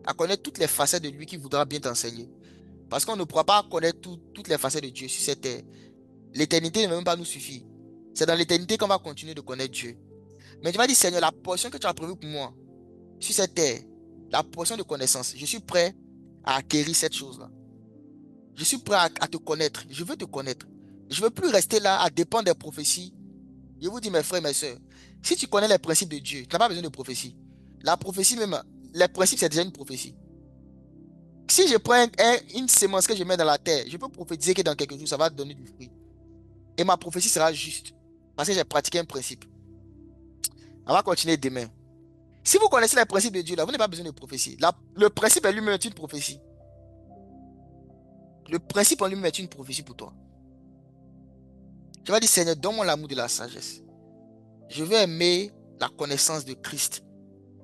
À connaître toutes les facettes de lui qui voudra bien t'enseigner. Parce qu'on ne pourra pas connaître toutes les facettes de Dieu sur cette terre. L'éternité ne va même pas nous suffire. C'est dans l'éternité qu'on va continuer de connaître Dieu. Mais tu vas dire, Seigneur, la portion que tu as prévue pour moi sur cette terre, la portion de connaissance, je suis prêt à acquérir cette chose-là. Je suis prêt à te connaître. Je veux te connaître. Je ne veux plus rester là à dépendre des prophéties. Je vous dis, mes frères, mes soeurs, si tu connais les principes de Dieu, tu n'as pas besoin de prophétie. La prophétie même, les principes, c'est déjà une prophétie. Si je prends une sémence que je mets dans la terre, je peux prophétiser que dans quelques jours, ça va donner du fruit. Et ma prophétie sera juste. Parce que j'ai pratiqué un principe. On va continuer demain. Si vous connaissez les principes de Dieu, là, vous n'avez pas besoin de prophétie. Le principe en lui-même est une prophétie. Le principe en lui-même est une prophétie pour toi. Tu vas dire, Seigneur, donne-moi l'amour de la sagesse. Je veux aimer la connaissance de Christ.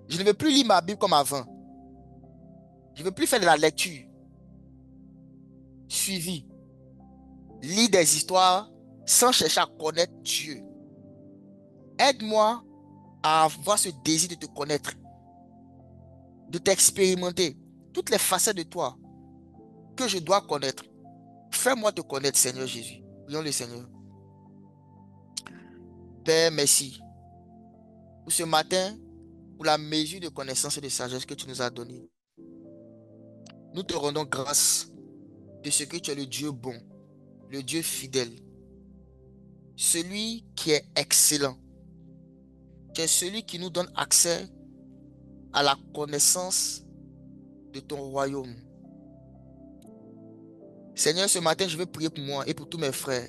Je ne veux plus lire ma Bible comme avant. Je ne veux plus faire de la lecture suivie. Lire des histoires sans chercher à connaître Dieu. Aide-moi à avoir ce désir de te connaître, de t'expérimenter. Toutes les facettes de toi que je dois connaître. Fais-moi te connaître, Seigneur Jésus. Prions le Seigneur. Père, merci pour ce matin, pour la mesure de connaissance et de sagesse que tu nous as donnée. Nous te rendons grâce de ce que tu es le Dieu bon, le Dieu fidèle, celui qui est excellent. Tu es celui qui nous donne accès à la connaissance de ton royaume. Seigneur, ce matin, je veux prier pour moi et pour tous mes frères.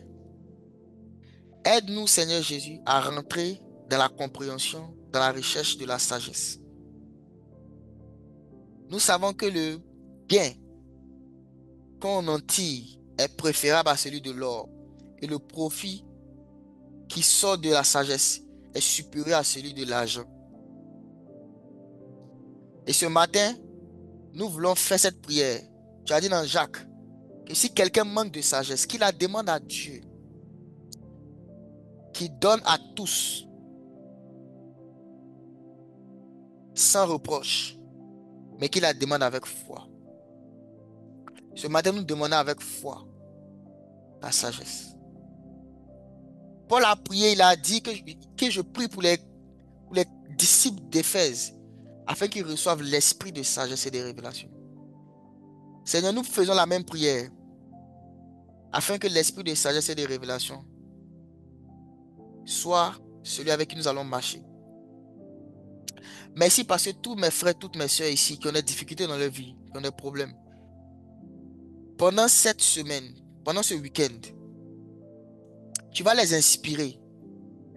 Aide-nous, Seigneur Jésus, à rentrer dans la compréhension, dans la recherche de la sagesse. Nous savons que le gain qu'on en tire est préférable à celui de l'or et le profit qui sort de la sagesse est supérieur à celui de l'argent. Et ce matin, nous voulons faire cette prière. Tu as dit dans Jacques que si quelqu'un manque de sagesse, qu'il la demande à Dieu, qui donne à tous sans reproche, mais qu'il la demande avec foi. Ce matin, nous demandons avec foi la sagesse. Paul a prié, il a dit que je prie pour les disciples d'Éphèse, afin qu'ils reçoivent l'esprit de sagesse et de révélation. Seigneur, nous faisons la même prière, afin que l'esprit de sagesse et de révélation soit celui avec qui nous allons marcher. Merci parce que tous mes frères, toutes mes soeurs ici qui ont des difficultés dans leur vie, qui ont des problèmes, pendant cette semaine, pendant ce week-end, tu vas les inspirer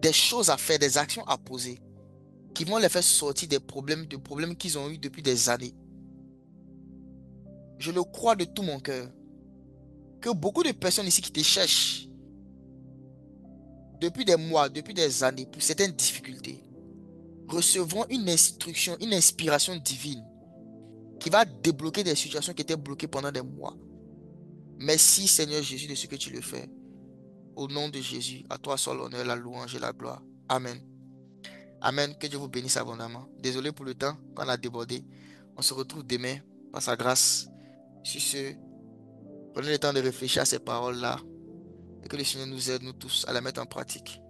des choses à faire, des actions à poser, qui vont les faire sortir des problèmes qu'ils ont eu depuis des années. Je le crois de tout mon cœur, que beaucoup de personnes ici qui te cherchent depuis des mois, depuis des années, pour certaines difficultés, recevront une instruction, une inspiration divine qui va débloquer des situations qui étaient bloquées pendant des mois. Merci Seigneur Jésus de ce que tu le fais. Au nom de Jésus, à toi soit l'honneur, la louange et la gloire. Amen. Amen. Que Dieu vous bénisse abondamment. Désolé pour le temps qu'on a débordé. On se retrouve demain par sa grâce. Sur ce, prenez le temps de réfléchir à ces paroles-là et que le Seigneur nous aide, nous tous, à la mettre en pratique.